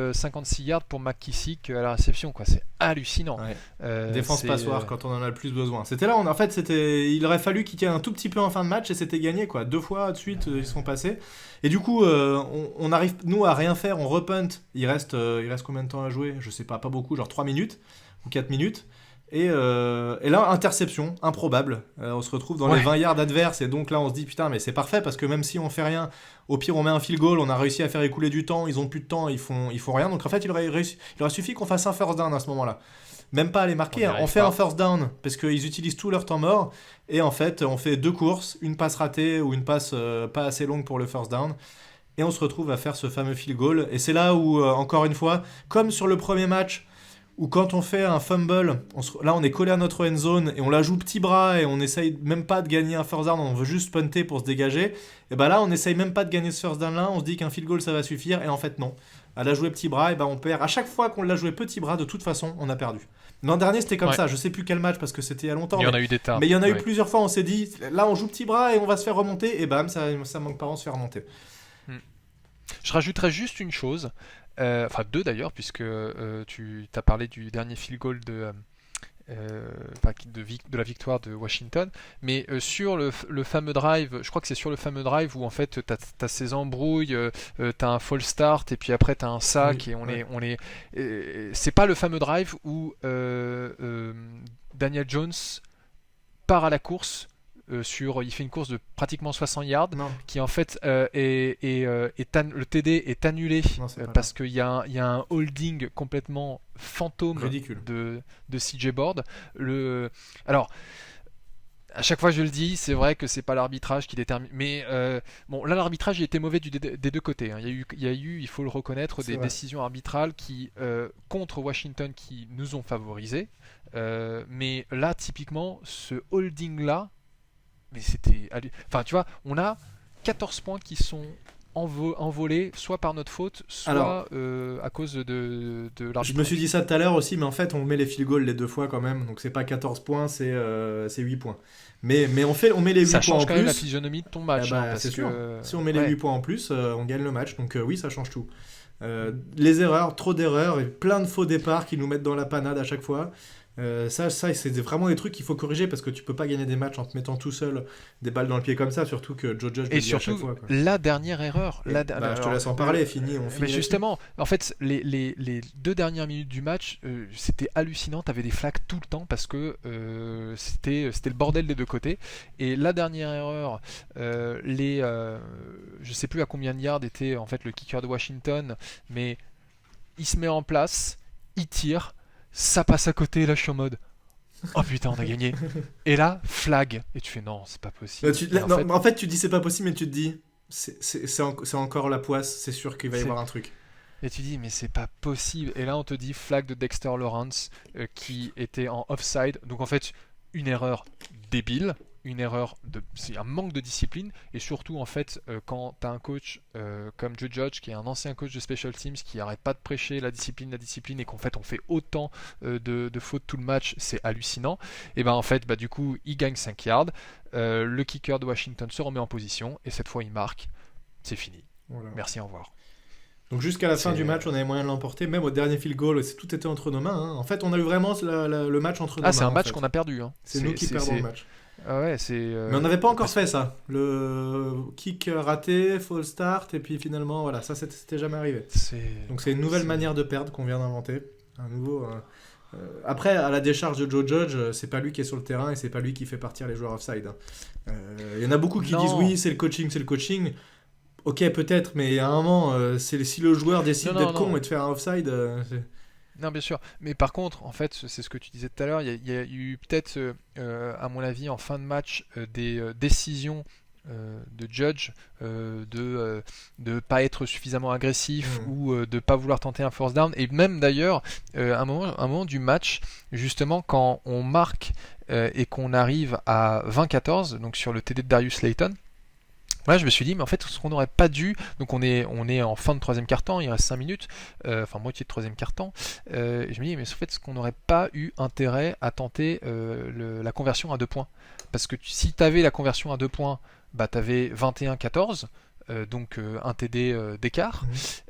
yards pour McKissick à la réception, quoi. C'est hallucinant. Ouais. Défense C'est, passoire quand on en a le plus besoin. C'était là, en fait, il aurait fallu qu'ils tiennent un tout petit peu en fin de match et c'était gagné, quoi. 2 fois de suite, ils se sont passés. Et du coup, on arrive, nous, à rien faire. On repunt. Il reste combien de temps à jouer? Je sais pas beaucoup, genre 3 minutes ou 4 minutes. Et là, interception, improbable. On se retrouve dans les ouais, 20 yards adverses et donc là on se dit putain mais c'est parfait parce que même si on fait rien, au pire on met un field goal, on a réussi à faire écouler du temps, ils ont plus de temps, ils font rien. Donc en fait il aurait suffi qu'on fasse un first down à ce moment-là. même pas à les On marquer, n'y hein. On arrive fait un pas. first down parce qu'ils utilisent tout leur temps mort et en fait on fait 2 courses, une passe ratée ou une passe pas assez longue pour le first down et on se retrouve à faire ce fameux field goal et c'est là où encore une fois, comme sur le premier match où quand on fait un fumble, là on est collé à notre end zone et on la joue petit bras et on essaye même pas de gagner un first down, on veut juste punter pour se dégager. Et bah là on essaye même pas de gagner ce first down là, on se dit qu'un field goal ça va suffire et en fait non. À la jouer petit bras, et bah on perd. À chaque fois qu'on l'a joué petit bras, de toute façon on a perdu. L'an dernier c'était comme Ouais. ça, je sais plus quel match parce que c'était il y a longtemps, Il y en a eu des tas. mais il y en a eu Ouais. plusieurs fois, on s'est dit là on joue petit bras et on va se faire remonter et bam ça manque pas, on se fait remonter. Je rajouterais juste une chose, enfin deux d'ailleurs, puisque tu as parlé du dernier field goal de la victoire de Washington, mais sur le fameux drive, je crois que c'est sur le fameux drive où en fait tu as ces embrouilles, tu as un false start et puis après tu as un sac Oui, et ouais. c'est pas le fameux drive où Daniel Jones part à la course. Il fait une course de pratiquement 60 yards Non, qui en fait le TD est annulé non c'est pas parce qu'il y a un holding complètement fantôme ridicule. de CJ Board. Alors, à chaque fois je le dis, c'est vrai que c'est pas l'arbitrage qui détermine. Mais bon, là l'arbitrage il était mauvais des deux côtés, hein. Il y a eu, il faut le reconnaître, C'est des vrai. décisions arbitrales qui contre Washington qui nous ont favorisés. Mais là typiquement, ce holding là. Mais enfin, tu vois, on a 14 points qui sont envolés, soit par notre faute, Alors, soit à cause de je me l'arbitrage. suis dit ça tout à l'heure aussi, mais en fait, on met les field goals les 2 fois quand même. Donc, c'est pas 14 points, c'est 8 points. Mais on met les 8 Ça points en change quand même la plus. physionomie de ton Eh match, hein, bah, parce c'est sûr. que... Si on met les Ouais. 8 points en plus, on gagne le match. Donc, oui, ça change tout. Les erreurs, trop d'erreurs et plein de faux départs qui nous mettent dans la panade à chaque fois. Ça c'est vraiment des trucs qu'il faut corriger parce que tu peux pas gagner des matchs en te mettant tout seul des balles dans le pied comme ça, surtout que Joe Judge le Et dit à chaque surtout, fois, quoi. la dernière erreur. Et, bah, je te laisse en parler, fini, on finit Mais là-dessus. justement, en fait, les 2 dernières minutes du match, c'était hallucinant. T'avais des flags tout le temps parce que c'était le bordel des deux côtés. Et la dernière erreur, je sais plus à combien de yards était en fait le kicker de Washington, mais il se met en place, il tire, ça passe à côté. Là, je suis en mode. Oh putain, on a gagné. Et là, flag. Et tu fais non, c'est pas possible. Et En fait, tu dis c'est pas possible, mais tu te dis c'est encore la poisse, c'est sûr qu'il va y c'est- avoir un truc. Et tu dis, mais c'est pas possible. Et là, on te dit flag de Dexter Lawrence qui était en offside. Donc en fait, une erreur débile. C'est un manque de discipline. Et surtout, en fait, quand tu as un coach comme Joe Judge, qui est un ancien coach de Special Teams, qui arrête pas de prêcher la discipline, et qu'en fait, on fait autant de fautes tout le match, c'est hallucinant. Et ben en fait, du coup, il gagne 5 yards. Le kicker de Washington se remet en position. Et cette fois, il marque. C'est fini. Voilà. Merci, au revoir. Donc jusqu'à la fin C'est- du match, on avait moyen de l'emporter, même au dernier field goal, tout était entre nos mains, hein. En fait, on a eu vraiment le match entre nos mains. Ah, c'est un en match fait. qu'on a perdu, hein. C'est nous qui perdons le match. Ah ouais, Mais on n'avait pas encore parce- fait ça. Le kick raté, false start, et puis finalement, voilà, ça c'était jamais arrivé. Donc c'est une nouvelle manière de perdre qu'on vient d'inventer. Un nouveau. Après, à la décharge de Joe Judge, c'est pas lui qui est sur le terrain et c'est pas lui qui fait partir les joueurs offside, hein. Il y en a beaucoup qui Non. disent oui, c'est le coaching, c'est le coaching. Ok, peut-être, mais à un moment, si le joueur décide Non, d'être non. con et de faire un offside, Non, bien sûr. Mais par contre, en fait, c'est ce que tu disais tout à l'heure. Il y a eu peut-être, à mon avis, en fin de match, des décisions de Judge de pas être suffisamment agressif ou de pas vouloir tenter un force down. Et même d'ailleurs, un moment du match, justement, quand on marque et qu'on arrive à 20-14, donc sur le TD de Darius Slayton. Là, je me suis dit, mais en fait, ce qu'on n'aurait pas dû. Donc, on est en fin de troisième quart-temps, il reste 5 minutes, enfin, moitié de troisième quart-temps. Et je me dis, mais en fait, ce qu'on n'aurait pas eu intérêt à tenter la conversion à 2 points. Parce que si tu avais la conversion à 2 points, tu avais 21-14. Donc un TD d'écart.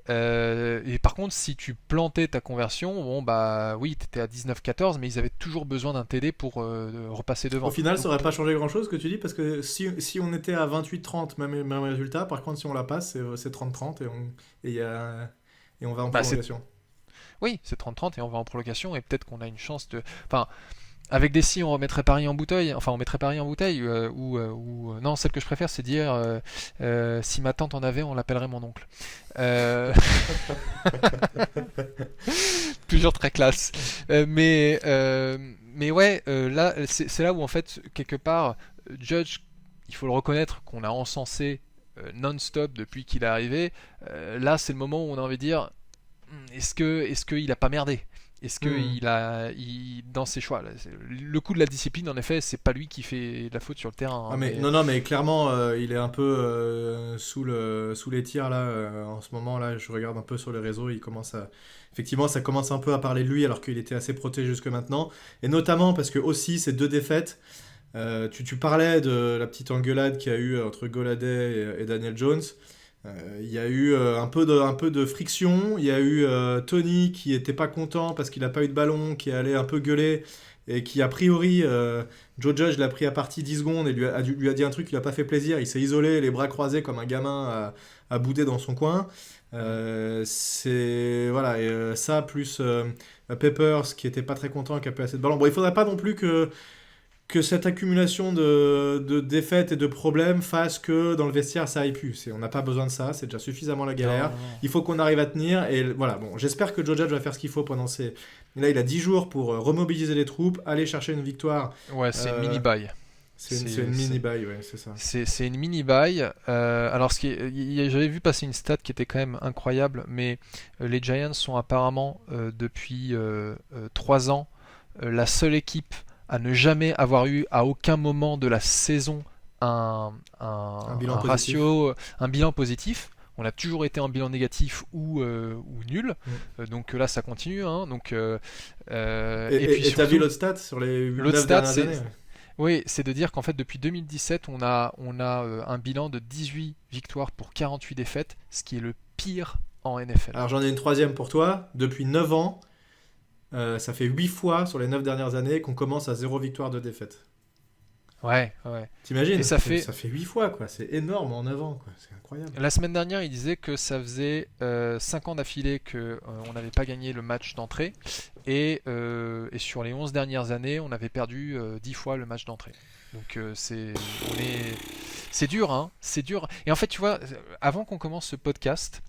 Et par contre, si tu plantais ta conversion, bon oui, tu étais à 19-14, mais ils avaient toujours besoin d'un TD pour repasser devant. au final, Donc, ça aurait pas changé grand chose ce que tu dis, parce que si on était à 28-30, même résultat, par contre, si on la passe, c'est 30-30 et on va en prolongation. Oui, c'est 30-30 et on va en prolongation et peut-être qu'on a une chance de... Enfin, avec des si, on remettrait Paris en bouteille. Enfin, on mettrait Paris en bouteille. Non, celle que je préfère, c'est dire si ma tante en avait, on l'appellerait mon oncle. Toujours très classe. Mais ouais, là, c'est là où en fait, quelque part, Judge, il faut le reconnaître, qu'on a encensé non-stop depuis qu'il est arrivé. Là, c'est le moment où on a envie de dire, est-ce qu'il a pas merdé? Est-ce que dans ses choix, là, le coup de la discipline, en effet, c'est pas lui qui fait la faute sur le terrain. Ah mais non mais clairement il est un peu sous les tirs là en ce moment là, je regarde un peu sur les réseaux, il commence à effectivement ça commence un peu à parler de lui alors qu'il était assez protégé jusque maintenant, et notamment parce que aussi ces deux défaites, tu parlais de la petite engueulade qu'il y a eu entre Goladay et Daniel Jones. Il y a eu un peu de friction. Il y a eu Tony qui était pas content parce qu'il a pas eu de ballon, qui allait un peu gueuler et qui a priori, Joe Judge l'a pris à partie 10 secondes et lui a dit un truc qui lui a pas fait plaisir. Il s'est isolé, les bras croisés comme un gamin à bouder dans son coin. C'est voilà, et ça plus Peppers qui était pas très content, qui a pas assez de ballon. Bon, il faudrait pas non plus que cette accumulation de défaites et de problèmes fasse que dans le vestiaire ça aille plus. On n'a pas besoin de ça, c'est déjà suffisamment la galère. Non, non. Il faut qu'on arrive à tenir, et voilà, bon, j'espère que Joe Judge va faire ce qu'il faut pendant ces... Là, il a 10 jours pour remobiliser les troupes, aller chercher une victoire. Ouais, c'est une mini-buy. C'est une mini-buy, ouais, c'est ça. C'est une mini-buy. Alors, j'avais vu passer une stat qui était quand même incroyable, mais les Giants sont apparemment, depuis 3 ans, la seule équipe à ne jamais avoir eu à aucun moment de la saison un ratio, un bilan positif. On a toujours été en bilan négatif ou nul. Donc là, ça continue. Hein. Donc, Et puis t'as surtout, vu l'autre stat sur les 9 dernières années? oui, c'est de dire qu'en fait, depuis 2017, on a un bilan de 18 victoires pour 48 défaites, ce qui est le pire en NFL. Alors j'en ai une troisième pour toi. Depuis 9 ans, ça fait 8 fois sur les 9 dernières années qu'on commence à 0 victoire de défaite. Ouais. T'imagines? Et ça fait 8 fois, quoi. C'est énorme en 9 ans, quoi. C'est incroyable. La semaine dernière, il disait que ça faisait 5 ans d'affilée qu'on n'avait pas gagné le match d'entrée. Et sur les 11 dernières années, on avait perdu 10 fois le match d'entrée. Donc c'est dur, hein. C'est dur. Et en fait, tu vois, avant qu'on commence ce podcast,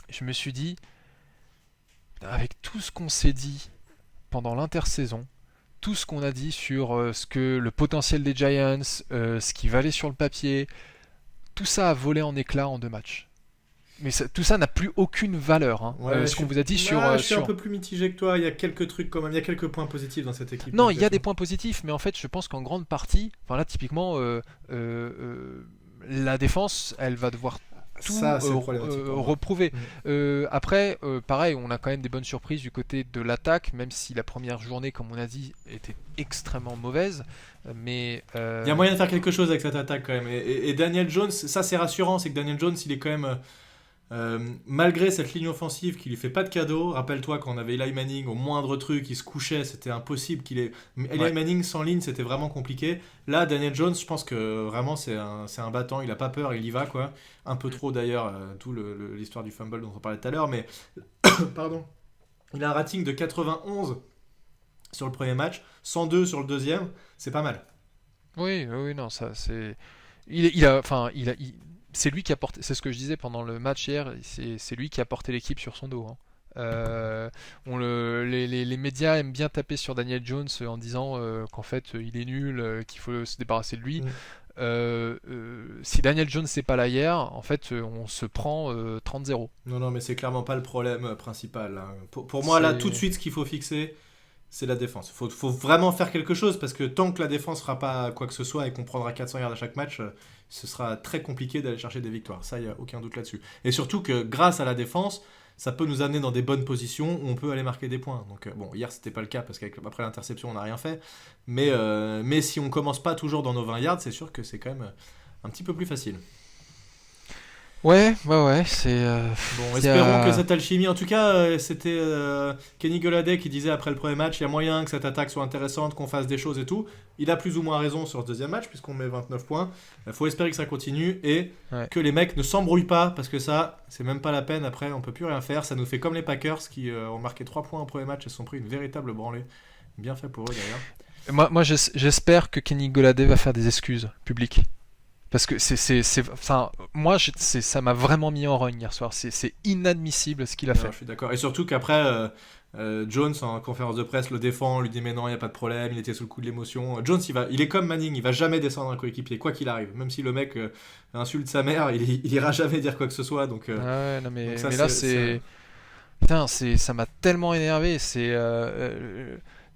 je me suis dit, avec tout ce qu'on s'est dit pendant l'intersaison, tout ce qu'on a dit sur ce que le potentiel des Giants, ce qui valait sur le papier, tout ça a volé en éclats en 2 matchs. Mais tout ça n'a plus aucune valeur. Hein. Ouais, ce qu'on vous a dit sur. Je suis un peu plus mitigé que toi. Il y a quelques trucs quand même. Il y a quelques points positifs dans cette équipe. Non, il y a des points positifs, mais en fait, je pense qu'en grande partie, enfin là, typiquement, la défense, elle va devoir tout reprouver. Après, pareil, on a quand même des bonnes surprises du côté de l'attaque, même si la première journée, comme on a dit, était extrêmement mauvaise. Mais il y a moyen de faire quelque chose avec cette attaque quand même. Et Daniel Jones, ça c'est rassurant, c'est que Daniel Jones, il est quand même malgré cette ligne offensive qui lui fait pas de cadeau. Rappelle-toi quand on avait Eli Manning, au moindre truc, il se couchait, c'était impossible qu'il ait. Eli Manning sans ligne, c'était vraiment compliqué. Là, Daniel Jones, je pense que vraiment c'est un battant, il a pas peur, il y va quoi. Un peu trop d'ailleurs, tout l'histoire du fumble dont on parlait tout à l'heure, mais pardon. Il a un rating de 91 sur le premier match, 102 sur le deuxième, c'est pas mal. Oui, non, ça c'est. C'est lui qui a porté. C'est ce que je disais pendant le match hier. C'est lui qui a porté l'équipe sur son dos. Hein. Les médias aiment bien taper sur Daniel Jones en disant qu'en fait il est nul, qu'il faut se débarrasser de lui. Si Daniel Jones n'est pas là hier, en fait on se prend 30-0. Non, mais c'est clairement pas le problème principal. Là. Pour moi, là, tout de suite, ce qu'il faut fixer, c'est la défense. Faut vraiment faire quelque chose parce que tant que la défense fera pas quoi que ce soit et qu'on prendra 400 yards à chaque match, ce sera très compliqué d'aller chercher des victoires. Ça, il n'y a aucun doute là-dessus. Et surtout que grâce à la défense, ça peut nous amener dans des bonnes positions où on peut aller marquer des points. Donc bon, hier c'était pas le cas parce qu'après l'interception on n'a rien fait. Mais si on commence pas toujours dans nos 20 yards, c'est sûr que c'est quand même un petit peu plus facile. Ouais, c'est... Bon, espérons que cette alchimie... En tout cas, c'était Kenny Golladay qui disait après le premier match, il y a moyen que cette attaque soit intéressante, qu'on fasse des choses et tout. Il a plus ou moins raison sur ce deuxième match, puisqu'on met 29 points. Il faut espérer que ça continue et que les mecs ne s'embrouillent pas, parce que ça, c'est même pas la peine. Après, on peut plus rien faire. Ça nous fait comme les Packers qui ont marqué 3 points au premier match et se sont pris une véritable branlée. Bien fait pour eux, d'ailleurs. Moi j'espère que Kenny Golladay va faire des excuses publiques. Parce que enfin, moi, ça m'a vraiment mis en rogne hier soir. C'est inadmissible ce qu'il a Ouais, fait. je suis d'accord. Et surtout qu'après, Jones en conférence de presse le défend, lui dit mais non, il n'y a pas de problème, il était sous le coup de l'émotion. Jones, il est comme Manning, il va jamais descendre un coéquipier, quoi qu'il arrive. Même si le mec insulte sa mère, il ira jamais dire quoi que ce soit. Ah ouais, non, Donc ça, mais là, putain, ça m'a tellement énervé.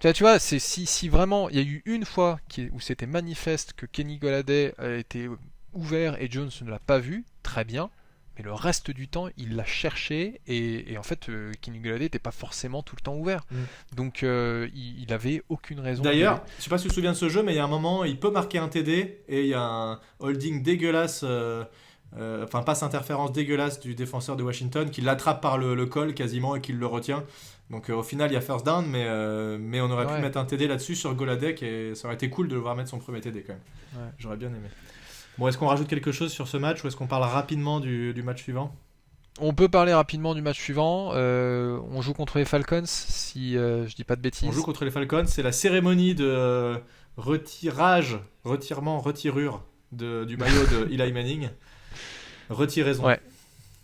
Tu vois, si vraiment il y a eu une fois où c'était manifeste que Kenny Golladay a été ouvert et Jones ne l'a pas vu, très bien. Mais le reste du temps, il l'a cherché et en fait, Kenny Golladay n'était pas forcément tout le temps ouvert. Mm. Donc, il avait aucune raison d'y aller. D'ailleurs, je sais pas si tu te souviens de ce jeu, mais il y a un moment, il peut marquer un TD et il y a un holding dégueulasse, enfin passe interférence dégueulasse du défenseur de Washington qui l'attrape par le col quasiment et qui le retient. Donc au final, il y a first down, mais on aurait pu Ouais, mettre un TD là-dessus sur Goladek et ça aurait été cool de le voir mettre son premier TD quand même. ouais. J'aurais bien aimé. Bon, est-ce qu'on rajoute quelque chose sur ce match ou est-ce qu'on parle rapidement du match suivant? On peut parler rapidement du match suivant. On joue contre les Falcons, si je dis pas de On joue bêtises. contre les Falcons, c'est la cérémonie de retirure du maillot de Eli Manning. Retiraison. Ouais.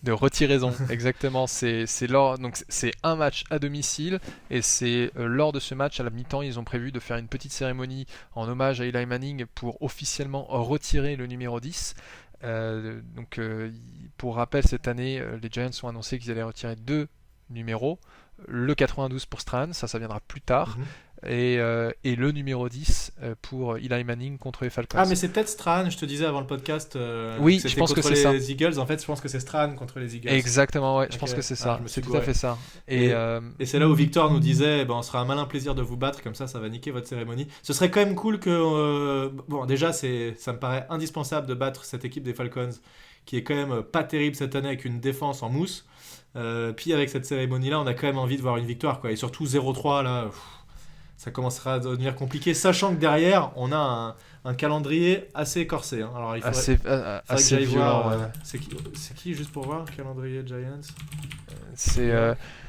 De retiraison, exactement. Donc c'est un match à domicile et c'est lors de ce match à la mi-temps ils ont prévu de faire une petite cérémonie en hommage à Eli Manning pour officiellement retirer le numéro 10. Pour rappel, cette année les Giants ont annoncé qu'ils allaient retirer deux numéros, le 92 pour Strahan, ça viendra plus tard, Mhm. et le numéro 10 pour Eli Manning contre les Falcons. Ah, mais c'est peut-être Strahan, je te disais avant le podcast Oui, que je c'était pense que contre c'est ça. les Eagles. En fait, je pense que c'est Strahan contre les Eagles. Exactement, ouais, je Ok. pense que c'est Ah, ça. je me C'est suis tout à gouré. fait ça. Et, Et et c'est là où Victor nous disait ben, on sera un malin plaisir de vous battre, comme ça va niquer votre cérémonie. Ce serait quand même cool que. Bon, déjà, ça me paraît indispensable de battre cette équipe des Falcons, qui est quand même pas terrible cette année avec une défense en mousse. Puis avec cette cérémonie-là, on a quand même envie de voir une victoire, quoi. Et surtout 0-3, là, ça commencera à devenir compliqué, sachant que derrière, on a un calendrier assez corsé. Hein. Alors, il faudrait que assez j'aille violent. voir. Ouais. C'est qui, juste pour voir, calendrier Giants? C'est,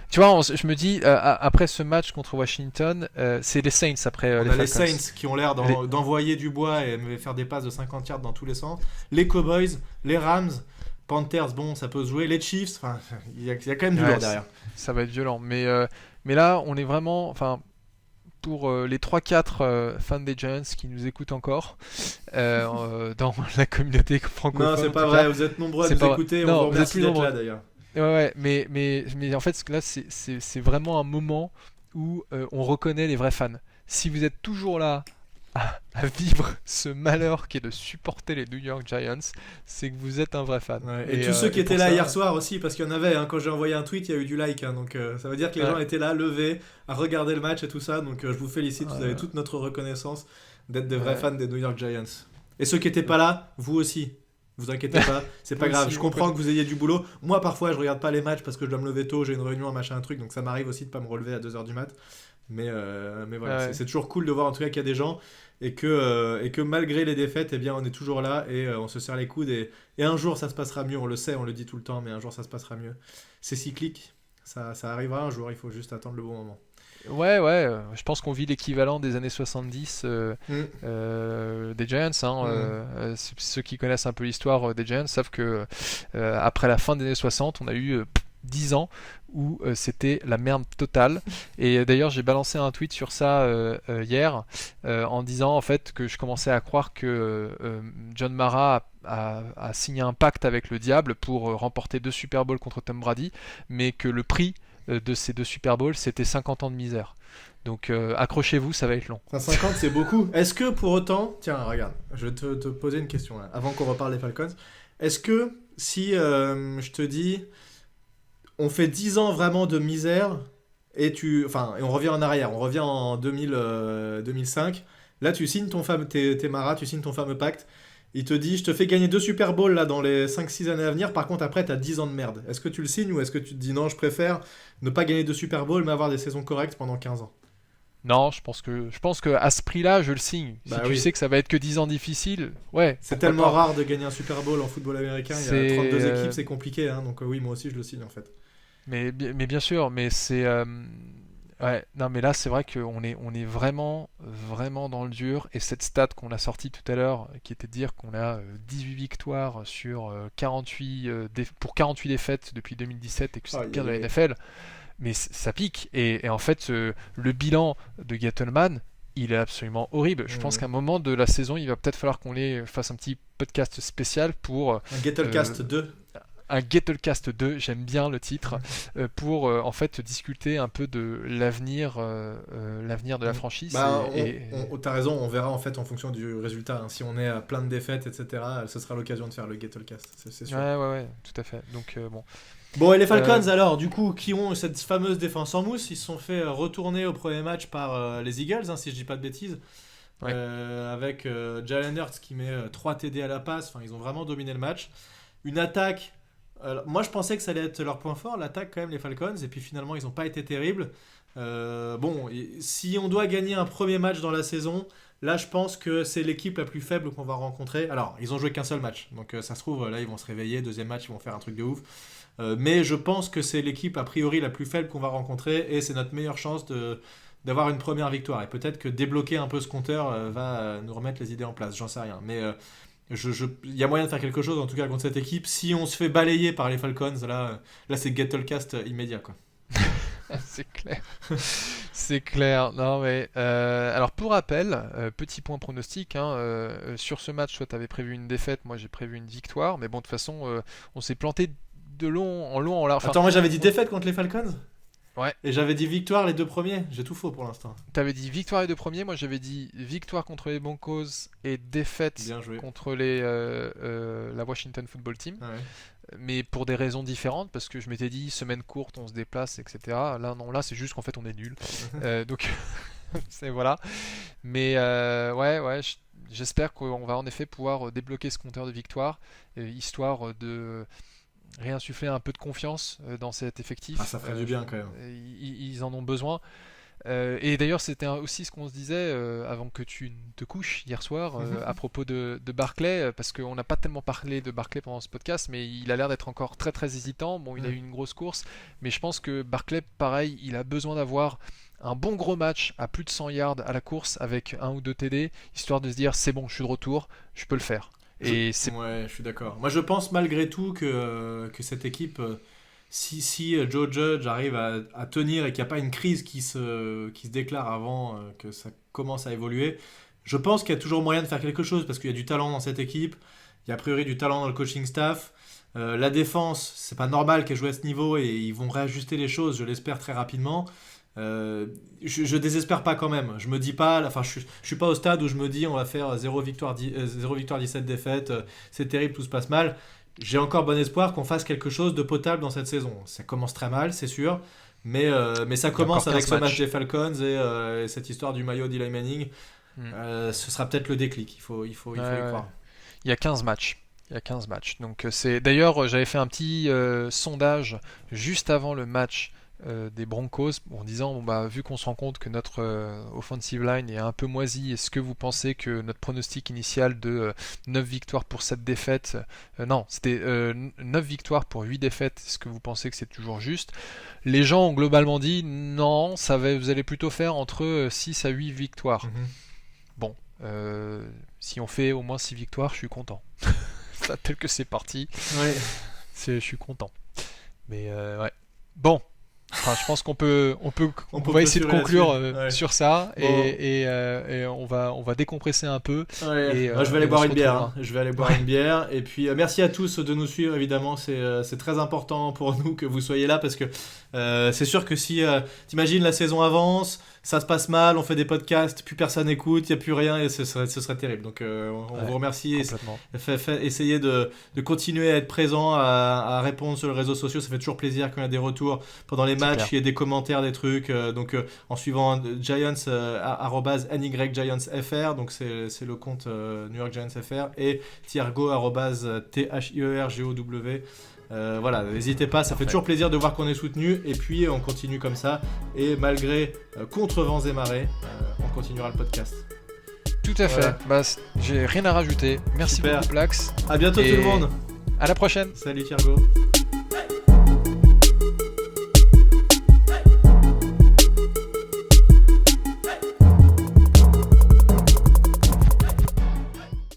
tu vois, je me dis, après ce match contre Washington, c'est les Saints après On les a les Falcons. Saints qui ont l'air d'envoyer du bois et faire des passes de 50 yards dans tous les sens. Les Cowboys, les Rams, Panthers, bon, ça peut se jouer. Les Chiefs, enfin, il y a quand même du Ouais, lourd derrière. ça va être violent. Mais là, on est vraiment, enfin, pour les 3-4 fans des Giants qui nous écoutent encore dans la communauté francophone. Non, c'est en pas tout vrai, cas. vous êtes nombreux à C'est nous pas vrai. écouter, Non, on vous vous êtes remercie plus d'être nombreux. là d'ailleurs. Ouais, mais en fait, là, c'est vraiment un moment où on reconnaît les vrais fans. Si vous êtes toujours là à vivre ce malheur qui est de supporter les New York Giants, c'est que vous êtes un vrai fan. Ouais, et tous ceux qui et étaient pour là ça- hier soir aussi, parce qu'il y en avait, hein, quand j'ai envoyé un tweet, il y a eu du like, hein, donc ça veut dire que les Ouais. gens étaient là, levés, à regarder le match et tout ça, donc je vous félicite, vous Ouais. avez toute notre reconnaissance d'être des vrais Ouais. fans des New York Giants. Et ceux qui n'étaient pas là, vous aussi, vous inquiétez pas, c'est pas Vous grave, aussi, je vous comprends pouvez- que vous ayez du boulot. Moi parfois je regarde pas les matchs parce que je dois me lever tôt, j'ai une réunion, un machin, un truc, donc ça m'arrive aussi de pas me relever à 2h du mat. Mais voilà, Ouais. c'est toujours cool de voir en tout cas qu'il y a des gens et que malgré les défaites, eh bien, on est toujours là et on se serre les coudes et un jour ça se passera mieux, on le sait, on le dit tout le temps, mais un jour ça se passera mieux. C'est cyclique, ça arrivera un jour, il faut juste attendre le bon moment. Ouais, je pense qu'on vit l'équivalent des années 70 des Giants. Hein, ceux qui connaissent un peu l'histoire des Giants savent que après la fin des années 60, on a eu 10 ans où c'était la merde totale. Et d'ailleurs, j'ai balancé un tweet sur ça hier en disant en fait que je commençais à croire que John Mara a signé un pacte avec le diable pour remporter 2 Super Bowls contre Tom Brady, mais que le prix de ces 2 Super Bowls, c'était 50 ans de misère. Donc accrochez-vous, ça va être long. Enfin, 50 c'est beaucoup. Est-ce que pour autant, tiens regarde, je vais te poser une question là, avant qu'on reparle des Falcons. Est-ce que si je te dis on fait 10 ans vraiment de misère et on revient en arrière, on revient en 2005, là tu signes t'es Mara, tu signes ton fameux pacte, il te dit je te fais gagner 2 Super Bowls là dans les 5-6 années à venir, par contre après t'as 10 ans de merde. Est-ce que tu le signes ou est-ce que tu te dis non, je préfère ne pas gagner de Super Bowl mais avoir des saisons correctes pendant 15 ans? Non, je pense que à ce prix-là, je le signe. Si Bah tu oui. sais que ça va être que 10 ans difficiles, ouais. C'est pourquoi tellement pas. rare de gagner un Super Bowl en football américain, il y a C'est 32 équipes, c'est compliqué, hein, donc oui, moi aussi je le signe en fait. mais bien sûr, mais c'est Ouais, non mais là c'est vrai qu'on est vraiment, vraiment dans le dur et cette stat qu'on a sortie tout à l'heure qui était de dire qu'on a 18 victoires sur 48, pour 48 défaites depuis 2017 et que c'est le Aïe, pire de aïe, la aïe. NFL, mais ça pique et en fait le bilan de Gettleman il est absolument horrible. Je pense Mhm. qu'à un moment de la saison il va peut-être falloir qu'on les fasse un petit podcast spécial pour Un Gettlecast 2. un Gettlecast 2, j'aime bien le titre, pour en fait discuter un peu de l'avenir de la franchise. Bah, t'as raison, on verra en fait en fonction du résultat, hein. Si on est à plein de défaites, etc., ce sera l'occasion de faire le Gettlecast, c'est sûr. Ouais, tout à fait. Donc bon. Bon, et les Falcons alors, du coup, qui ont cette fameuse défense en mousse, ils se sont fait retourner au premier match par les Eagles, hein, si je dis pas de bêtises, Ouais. avec Jalen Hurts qui met 3 TD à la passe, enfin ils ont vraiment dominé le match. Une attaque, moi je pensais que ça allait être leur point fort, l'attaque quand même, les Falcons, et puis finalement ils n'ont pas été terribles. Bon, si on doit gagner un premier match dans la saison, là je pense que c'est l'équipe la plus faible qu'on va rencontrer. Alors, ils ont joué qu'un seul match, donc ça se trouve, là ils vont se réveiller, deuxième match ils vont faire un truc de ouf. Mais je pense que c'est l'équipe a priori la plus faible qu'on va rencontrer et c'est notre meilleure chance d'avoir une première victoire. Et peut-être que débloquer un peu ce compteur va nous remettre les idées en place, j'en sais rien. Mais il y a moyen de faire quelque chose en tout cas contre cette équipe. Si on se fait balayer par les Falcons, là c'est Gettlecast immédiat, quoi. C'est clair. C'est clair. Non mais alors pour rappel, petit point pronostic, hein, sur ce match, toi t'avais prévu une défaite, moi j'ai prévu une victoire, mais bon de toute façon on s'est planté de long en large. Enfin, Attends, moi j'avais dit défaite contre les Falcons. ouais. Et j'avais dit victoire les 2 premiers. J'ai tout faux pour l'instant. T'avais dit victoire les deux premiers, moi j'avais dit victoire contre les Broncos et défaite Bien joué. contre la Washington Football Team, Ouais. mais pour des raisons différentes, parce que je m'étais dit semaine courte, on se déplace, etc. Là non, là c'est juste qu'en fait on est nul. Donc c'est voilà. Mais ouais, j'espère qu'on va en effet pouvoir débloquer ce compteur de victoire, histoire de réinsuffler un peu de confiance dans cet effectif. Ah, ça ferait du bien quand même. Ils en ont besoin. Et d'ailleurs, c'était aussi ce qu'on se disait avant que tu ne te couches hier soir à propos de Barclay, parce qu'on n'a pas tellement parlé de Barclay pendant ce podcast, mais il a l'air d'être encore très très hésitant. Bon, il a eu une grosse course, mais je pense que Barclay, pareil, il a besoin d'avoir un bon gros match à plus de 100 yards à la course avec un ou deux TD, histoire de se dire c'est bon, je suis de retour, je peux le faire. Et c'est Ouais, je suis d'accord. Moi, je pense malgré tout que cette équipe, si Joe Judge arrive à tenir et qu'il n'y a pas une crise qui se déclare avant que ça commence à évoluer, je pense qu'il y a toujours moyen de faire quelque chose parce qu'il y a du talent dans cette équipe, il y a a priori du talent dans le coaching staff. La défense, c'est pas normal qu'elle joue à ce niveau et ils vont réajuster les choses, je l'espère très rapidement. Je désespère pas quand même. Je me dis pas, enfin, je suis pas au stade où je me dis on va faire 0 victoire, 0 victoire 17 défaites, c'est terrible, tout se passe mal. J'ai encore bon espoir qu'on fasse quelque chose de potable dans cette saison. Ça commence très mal, c'est sûr, mais ça il y a encore commence avec 15 ce match matchs. des Falcons et cette histoire du maillot d'Eli Manning. Hmm. Ce sera peut-être le déclic, il faut y Ouais. croire. Il y a 15 matchs. Il y a 15 matchs. Donc c'est d'ailleurs j'avais fait un petit sondage juste avant le match des Broncos en disant bon, bah, vu qu'on se rend compte que notre offensive line est un peu moisie, est-ce que vous pensez que notre pronostic initial de 9 victoires pour 7 défaites, non, c'était 9 victoires pour 8 défaites, est-ce que vous pensez que c'est toujours juste? Les gens ont globalement dit non, vous allez plutôt faire entre 6 à 8 victoires. Mhm. Bon, si on fait au moins 6 victoires, je suis content. Ça, tel que c'est parti, Ouais. je suis content. Mais ouais. Bon, enfin, je pense qu'on peut, On on peut va essayer de clôturer conclure là-dessus. Ouais. sur ça Bon. et on va décompresser un peu. Ouais. Et, Moi, je vais aller et on boire se une bière. retrouvera. Hein. Je vais aller boire Ouais. une bière. Et puis, merci à tous de nous suivre, évidemment. C'est très important pour nous que vous soyez là parce que c'est sûr que si t'imagines la saison avance, ça se passe mal, on fait des podcasts, plus personne écoute, il n'y a plus rien et ce serait terrible. Donc, on Ouais, vous remercie. complètement. Essayez de continuer à être présent, à répondre sur les réseaux sociaux. Ça fait toujours plaisir quand il y a des retours pendant les C'est matchs, clair. il y a des commentaires, des trucs. Donc, en suivant Giants, @NYGiantsFR, donc c'est le compte New York Giants FR, et Thiergo, @THIERGOW. Voilà, n'hésitez pas, ça fait Parfait. toujours plaisir de voir qu'on est soutenu. Et puis, on continue comme ça. Et malgré contre vents et marées, on continuera le podcast. Tout à fait. Voilà. Bah, j'ai rien à rajouter. Merci Super. beaucoup, Plax. À bientôt Et tout le monde. à la prochaine. Salut Thiergo.